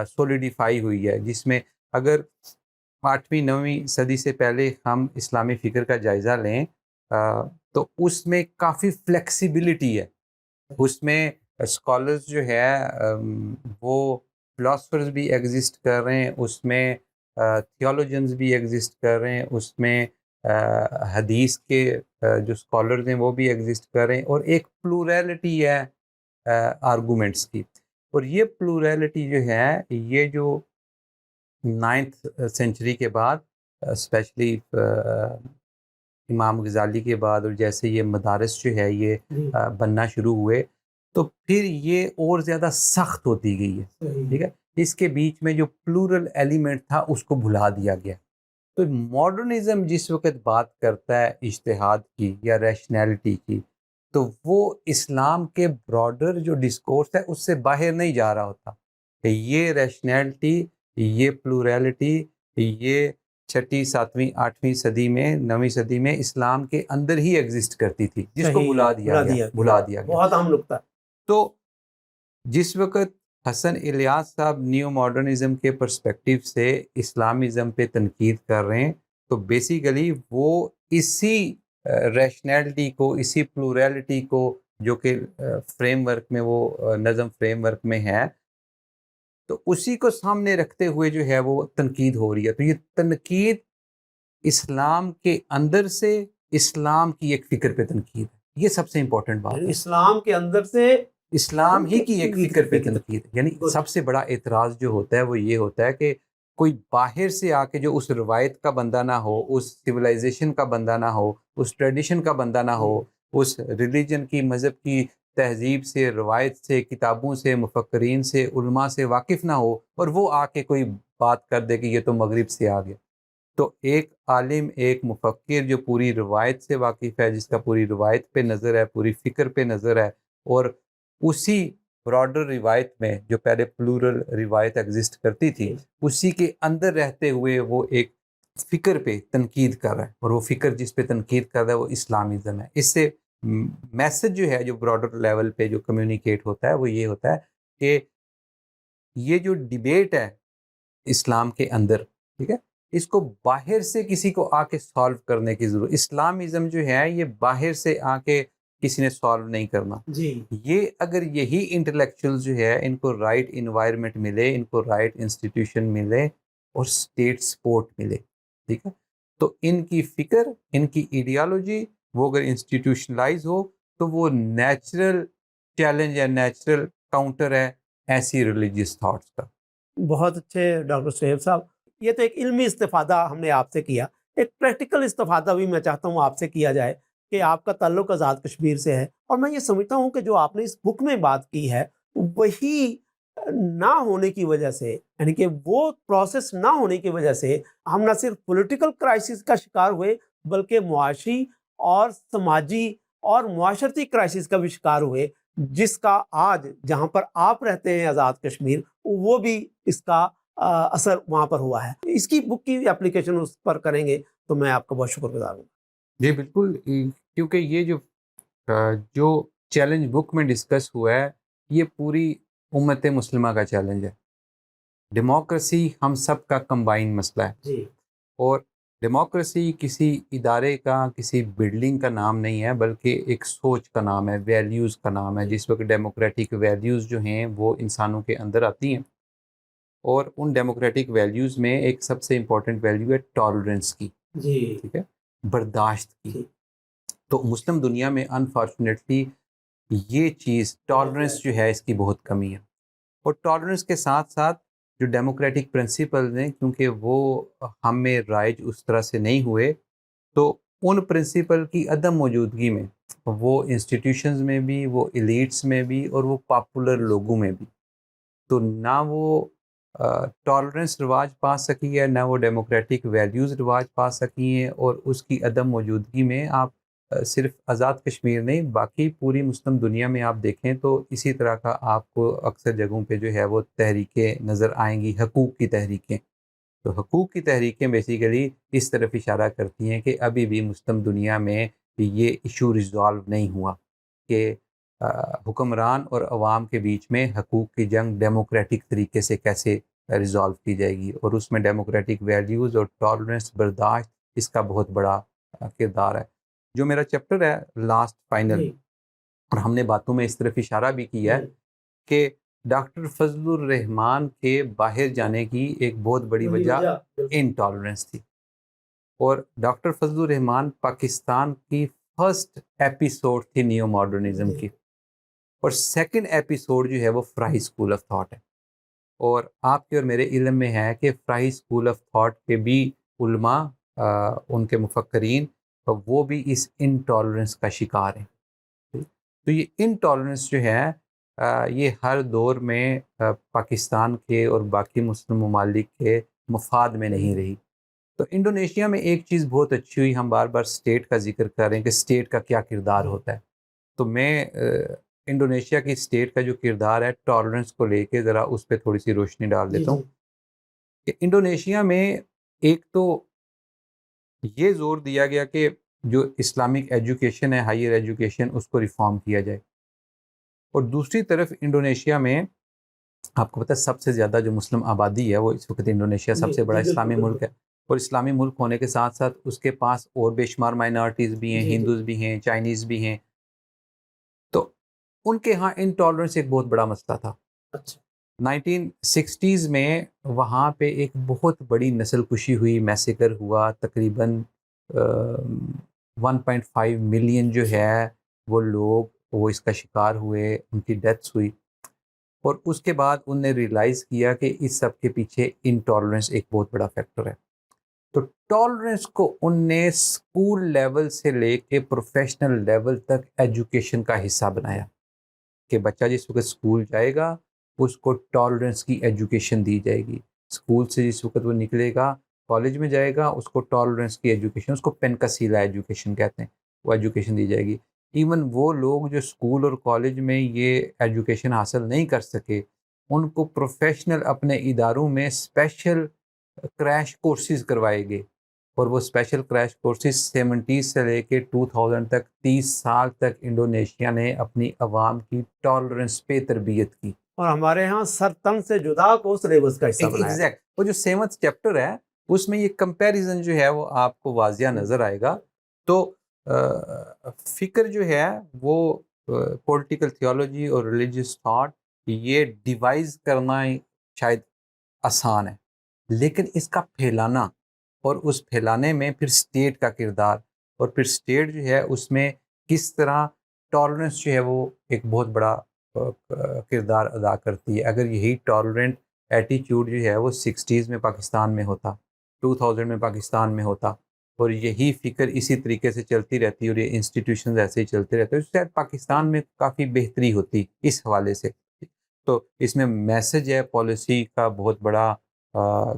سولیڈیفائی ہوئی ہے, جس میں اگر 8ویں 9ویں صدی سے پہلے ہم اسلامی فکر کا جائزہ لیں تو اس میں کافی فلیکسیبلٹی ہے. اس میں اسکالرز جو ہے وہ فلاسفرز بھی ایگزسٹ کر رہے ہیں, اس میں تھیولوجنز بھی ایگزسٹ کر رہے ہیں, اس میں حدیث کے جو اسکالرز ہیں وہ بھی ایگزسٹ کر رہے ہیں, اور ایک پلوریلٹی ہے آرگومنٹس کی. اور یہ پلوریلٹی جو ہے یہ جو 9th سینچری کے بعد اسپیشلی امام غزالی کے بعد اور جیسے یہ مدارس جو ہے یہ بننا شروع ہوئے تو پھر یہ اور زیادہ سخت ہوتی گئی ہے, ٹھیک ہے. اس کے بیچ میں جو پلورل ایلیمنٹ تھا اس کو بھلا دیا گیا. تو ماڈرنزم جس وقت بات کرتا ہے اجتہاد کی یا ریشنیلٹی کی, تو وہ اسلام کے براڈر جو ڈسکورس ہے اس سے باہر نہیں جا رہا ہوتا کہ یہ ریشنیلٹی, یہ پلوریلٹی, یہ 6ٹھی 7ویں 8ویں صدی میں 9ویں صدی میں اسلام کے اندر ہی ایگزسٹ کرتی تھی, جس کو بھلا دیا گیا. بہت اہم نقطہ. تو جس وقت حسن الیاس صاحب نیو ماڈرنزم کے پرسپیکٹیو سے اسلامزم پہ تنقید کر رہے ہیں تو بیسیکلی وہ اسی ریشنیلٹی کو, اسی پلوریلٹی کو جو کہ فریم ورک میں وہ نظم فریم ورک میں ہے, تو اسی کو سامنے رکھتے ہوئے جو ہے وہ تنقید ہو رہی ہے. تو یہ تنقید اسلام کے اندر سے اسلام کی ایک فکر پہ تنقید ہے, یہ سب سے امپورٹنٹ بات ہے. اسلام کے اندر سے اسلام ہی کی ایک فکر پہ تنقید, یعنی سب سے بڑا اعتراض جو ہوتا ہے وہ یہ ہوتا ہے کہ کوئی باہر سے آ کے جو اس روایت کا بندہ نہ ہو, اس سویلائزیشن کا بندہ نہ ہو, اس ٹریڈیشن کا بندہ نہ ہو, اس ریلیجن کی, مذہب کی تہذیب سے, روایت سے, کتابوں سے, مفکرین سے, علماء سے واقف نہ ہو, اور وہ آ کے کوئی بات کر دے کہ یہ تو مغرب سے آ گیا. تو ایک عالم, ایک مفکر جو پوری روایت سے واقف ہے, جس کا پوری روایت پہ نظر ہے, پوری فکر پہ نظر ہے, اور اسی براڈر روایت میں جو پہلے پلورل روایت ایگزسٹ کرتی تھی اسی کے اندر رہتے ہوئے وہ ایک فکر پہ تنقید کر رہا ہے, اور وہ فکر جس پہ تنقید کر رہا ہے وہ اسلامزم ہے. اس سے میسج جو ہے جو براڈر لیول پہ جو کمیونیکیٹ ہوتا ہے وہ یہ ہوتا ہے کہ یہ جو ڈیبیٹ ہے اسلام کے اندر, ٹھیک ہے, اس کو باہر سے کسی کو آ کے سالو کرنے کی ضرورت. اسلامزم جو ہے یہ باہر سے آ کے کسی نے سالو نہیں کرنا. یہ اگر یہی انٹلیکچوئل جو ہے ان کو رائٹ انوائرمنٹ ملے, ان کو رائٹ انسٹیٹیوشن ملے اور اسٹیٹ سپورٹ ملے, ٹھیک ہے, تو ان کی فکر, ان کی ایڈیالوجی وہ اگر انسٹیٹیوشنلائز ہو تو وہ نیچرل چیلنج یا نیچرل کاؤنٹر ہے ایسی ریلیجیس تھاٹس کا. بہت اچھے ڈاکٹر سہیب صاحب, یہ تو ایک علمی استفادہ ہم نے آپ سے کیا, ایک پریکٹیکل استفادہ بھی میں چاہتا ہوں آپ سے کیا جائے کہ آپ کا تعلق آزاد کشمیر سے ہے, اور میں یہ سمجھتا ہوں کہ جو آپ نے اس بک میں بات کی ہے وہی نہ ہونے کی وجہ سے, یعنی کہ وہ پروسیس نہ ہونے کی وجہ سے ہم نہ صرف پولیٹیکل کرائسس کا شکار ہوئے بلکہ معاشی اور سماجی اور معاشرتی کرائسس کا بھی شکار ہوئے, جس کا آج جہاں پر آپ رہتے ہیں آزاد کشمیر وہ بھی اس کا اثر وہاں پر ہوا ہے. اس کی بک کی اپلیکیشن اس پر کریں گے تو میں آپ کا بہت شکر گزار ہوں. جی بالکل, کیونکہ یہ جو چیلنج بک میں ڈسکس ہوا ہے، یہ پوری امت مسلمہ کا چیلنج ہے۔ ڈیموکریسی ہم سب کا کمبائن مسئلہ ہے، جی اور ڈیموکریسی کسی ادارے کا، کسی بلڈنگ کا نام نہیں ہے، بلکہ ایک سوچ کا نام ہے، ویلیوز کا نام ہے۔ جس وقت ڈیموکریٹک ویلیوز جو ہیں وہ انسانوں کے اندر آتی ہیں، اور ان ڈیموکریٹک ویلیوز میں ایک سب سے امپورٹنٹ ویلیو ہے ٹالرنس کی، جی ٹھیک ہے، برداشت کی۔ جی تو مسلم دنیا میں انفارچونیٹلی یہ چیز ٹالرنس جو ہے اس کی بہت کمی ہے، اور ٹالرنس کے ساتھ ساتھ جو ڈیموکریٹک پرنسپلز ہیں، کیونکہ وہ ہم میں رائج اس طرح سے نہیں ہوئے، تو ان پرنسپل کی عدم موجودگی میں وہ انسٹیٹیوشنز میں بھی، وہ ایلیٹس میں بھی، اور وہ پاپولر لوگوں میں بھی، تو نہ وہ ٹالرنس رواج پا سکی ہے، نہ وہ ڈیموکریٹک ویلیوز رواج پا سکی ہیں، اور اس کی عدم موجودگی میں آپ صرف آزاد کشمیر نہیں، باقی پوری مسلم دنیا میں آپ دیکھیں تو اسی طرح کا آپ کو اکثر جگہوں پہ جو ہے وہ تحریکیں نظر آئیں گی، حقوق کی تحریکیں۔ تو حقوق کی تحریکیں بیسیکلی اس طرف اشارہ کرتی ہیں کہ ابھی بھی مسلم دنیا میں یہ ایشو ریزالو نہیں ہوا کہ حکمران اور عوام کے بیچ میں حقوق کی جنگ ڈیموکریٹک طریقے سے کیسے ریزالو کی جائے گی، اور اس میں ڈیموکریٹک ویلیوز اور ٹالرنس، برداشت، اس کا بہت بڑا کردار ہے۔ جو میرا چیپٹر ہے لاسٹ فائنل، جی اور ہم نے باتوں میں اس طرف اشارہ بھی کیا ہے کہ ڈاکٹر فضل الرحمان کے باہر جانے کی ایک بہت بڑی وجہ انٹالرنس تھی، اور ڈاکٹر فضل الرحمان پاکستان کی فرسٹ ایپیسوڈ تھی نیو ماڈرنزم کی، اور سیکنڈ ایپیسوڈ جو ہے وہ فراہی اسکول آف تھاٹ ہے، اور آپ کے اور میرے علم میں ہے کہ فراہی اسکول آف تھاٹ کے بھی علماء، ان کے مفکرین، وہ بھی اس انٹالرنس کا شکار ہیں۔ تو یہ انٹالرنس جو ہے یہ ہر دور میں پاکستان کے اور باقی مسلم ممالک کے مفاد میں نہیں رہی۔ تو انڈونیشیا میں ایک چیز بہت اچھی ہوئی، ہم بار بار اسٹیٹ کا ذکر کر رہے ہیں کہ اسٹیٹ کا کیا کردار ہوتا ہے، تو میں انڈونیشیا کی اسٹیٹ کا جو کردار ہے ٹالرنس کو لے کے ذرا اس پہ تھوڑی سی روشنی ڈال دیتا ہوں کہ انڈونیشیا میں ایک تو یہ زور دیا گیا کہ جو اسلامک ایجوکیشن ہے، ہائیر ایجوکیشن، اس کو ریفارم کیا جائے، اور دوسری طرف انڈونیشیا میں آپ کو پتہ ہے سب سے زیادہ جو مسلم آبادی ہے وہ اس وقت انڈونیشیا سب سے بڑا اسلامی ملک ہے، اور اسلامی ملک ہونے کے ساتھ ساتھ اس کے پاس اور بے شمار مائنارٹیز بھی ہیں، ہندوز بھی ہیں، چائنیز بھی ہیں، تو ان کے ہاں انٹالرنس ایک بہت بڑا مسئلہ تھا۔ 1960s میں وہاں پہ ایک بہت بڑی نسل کشی ہوئی، میسیکر ہوا، تقریباً 1.5 ملین جو ہے وہ لوگ وہ اس کا شکار ہوئے، ان کی ڈیتھس ہوئی، اور اس کے بعد انہوں نے ریئلائز کیا کہ اس سب کے پیچھے انٹالرنس ایک بہت بڑا فیکٹر ہے۔ تو ٹالرنس کو ان نے اسکول لیول سے لے کے پروفیشنل لیول تک ایجوکیشن کا حصہ بنایا کہ بچہ جس وقت اسکول جائے گا اس کو ٹالرنس کی ایجوکیشن دی جائے گی، اسکول سے جس وقت وہ نکلے گا کالج میں جائے گا اس کو ٹالرنس کی ایجوکیشن، اس کو پینکسیلا ایجوکیشن کہتے ہیں، وہ ایجوکیشن دی جائے گی۔ ایون وہ لوگ جو اسکول اور کالج میں یہ ایجوکیشن حاصل نہیں کر سکے، ان کو پروفیشنل اپنے اداروں میں اسپیشل کریش کورسز کروائے گئے، اور وہ اسپیشل کریش کورسز 70 سے لے کے 2000 تک 30 سال تک انڈونیشیا نے اپنی عوام کی ٹالرنس پہ تربیت کی، اور ہمارے ہاں سر تن سے جدا کو سلیبس کا حصہ بنایا۔ ایگزیکٹ وہ جو 7th چیپٹر ہے اس میں یہ کمپیریزن جو ہے وہ آپ کو واضح نظر آئے گا۔ تو فکر جو ہے وہ پولیٹیکل تھیولوجی اور ریلیجیس تھاٹ یہ ڈیوائز کرنا شاید آسان ہے، لیکن اس کا پھیلانا اور اس پھیلانے میں پھر اسٹیٹ کا کردار، اور پھر اسٹیٹ جو ہے اس میں کس طرح ٹالرنس جو ہے وہ ایک بہت بڑا کردار ادا کرتی ہے۔ اگر یہی ٹالرنٹ ایٹیچیوڈ جو ہے وہ 60s میں پاکستان میں ہوتا، 2000 میں پاکستان میں ہوتا، اور یہی فکر اسی طریقے سے چلتی رہتی اور یہ انسٹیٹیوشنز ایسے ہی چلتے رہتے، شاید پاکستان میں کافی بہتری ہوتی اس حوالے سے۔ تو اس میں میسج ہے پالیسی کا بہت بڑا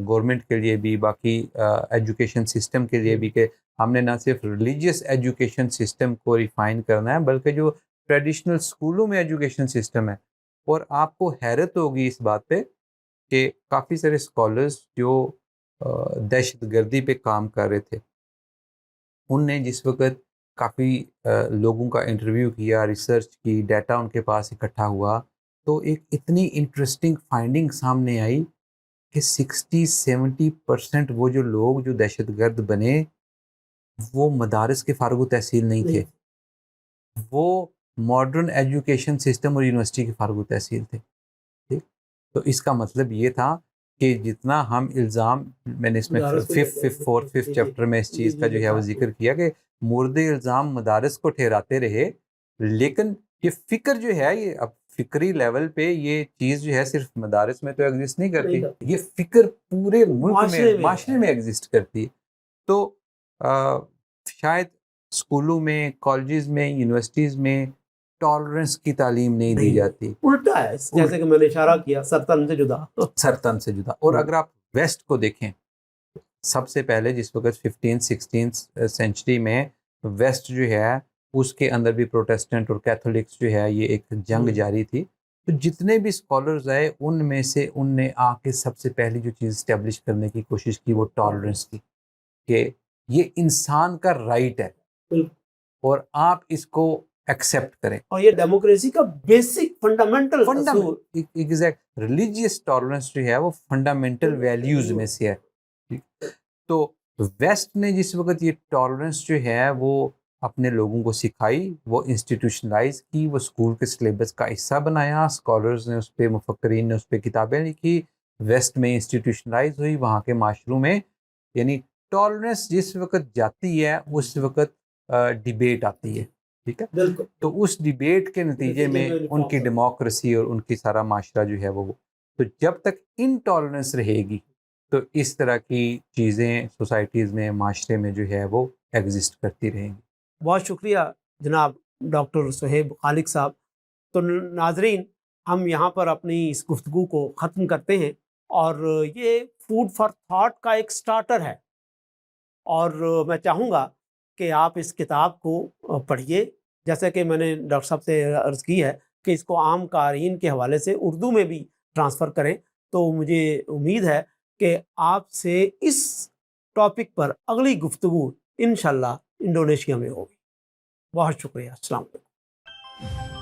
گورنمنٹ کے لیے بھی، باقی ایجوکیشن سسٹم کے لیے بھی، کہ ہم نے نہ صرف ریلیجیس ایجوکیشن سسٹم کو ریفائن کرنا ہے بلکہ جو ٹریڈیشنل اسکولوں میں ایجوکیشن سسٹم ہے۔ اور آپ کو حیرت ہوگی اس بات پہ کہ کافی سارے اسکالرس جو دہشت گردی پہ کام کر رہے تھے، ان نے جس وقت کافی لوگوں کا انٹرویو کیا، ریسرچ کی، ڈیٹا ان کے پاس اکٹھا ہوا، تو ایک اتنی انٹرسٹنگ فائنڈنگ سامنے آئی کہ 60-70% وہ جو لوگ جو دہشت گرد بنے وہ مدارس کے فارغ التحصیل نہیں تھے، وہ ماڈرن ایجوکیشن سسٹم اور یونیورسٹی کے فارغ التحصیل تھے. ٹھیک، تو اس کا مطلب یہ تھا کہ جتنا ہم الزام، میں نے اس میں ففتھ چیپٹر میں اس چیز کا جو ہے وہ ذکر کیا کہ مورد الزام مدارس کو ٹھہراتے رہے، لیکن یہ فکر جو ہے، یہ اب فکری لیول پہ یہ چیز جو ہے صرف مدارس میں تو ایگزسٹ نہیں کرتی، یہ فکر پورے ملک میں، معاشرے میں ایگزسٹ کرتی ہے. تو شاید اسکولوں میں، کالجز میں، یونیورسٹیز میں ٹالرنس کی تعلیم نہیں دی جاتی، الٹا ہے، جیسے کہ میں نے اشارہ کیا، سرتن سے جدا، سرتن سے جدا. اور اگر آپ ویسٹ کو دیکھیں، سب سے پہلے جس وقت 15-16 سینچری میں ویسٹ جو ہے اس کے اندر بھی پروٹیسٹنٹ اور کیتھولکس جو ہے یہ ایک جنگ جاری تھی، تو جتنے بھی اسکالرز آئے ان میں سے ان نے آ کے سب سے پہلی جو چیز اسٹیبلش کرنے کی کوشش کی وہ ٹالرنس کی، کہ یہ انسان کا رائٹ ہے اور آپ اس کو ایکسیپٹ کریں، اور یہ ڈیموکریسی کا basic fundamental exact religious tolerance جو ہے وہ فنڈامنٹل ویلیوز میں سے ہے. تو ویسٹ نے جس وقت یہ ٹالرنس جو ہے وہ اپنے لوگوں کو سکھائی، وہ انسٹیٹیوشنلائز کی، وہ اسکول کے سلیبس کا حصہ بنایا، اسکالرز نے اس پہ، مفکرین نے اس پہ کتابیں لکھی، ویسٹ میں انسٹیٹیوشنلائز ہوئی وہاں کے معاشروں میں. یعنی ٹالرنس جس وقت جاتی ہے اس وقت ڈیبیٹ آتی ہے. ٹھیک ہے، تو اس ڈیبیٹ کے نتیجے میں ان کی ڈیموکریسی اور ان کی سارا معاشرہ جو ہے وہ، تو جب تک انٹالرنس رہے گی تو اس طرح کی چیزیں سوسائٹیز میں، معاشرے میں جو ہے وہ ایگزسٹ کرتی رہیں گی. بہت شکریہ جناب ڈاکٹر صہیب خالق صاحب. تو ناظرین، ہم یہاں پر اپنی اس گفتگو کو ختم کرتے ہیں، اور یہ فوڈ فار تھاٹ کا ایک سٹارٹر ہے، اور میں چاہوں گا کہ آپ اس کتاب کو پڑھیے. جیسا کہ میں نے ڈاکٹر صاحب سے عرض کی ہے کہ اس کو عام قارئین کے حوالے سے اردو میں بھی ٹرانسفر کریں، تو مجھے امید ہے کہ آپ سے اس ٹاپک پر اگلی گفتگو انشاءاللہ انڈونیشیا میں ہوگی. بہت شکریہ. السلام علیکم.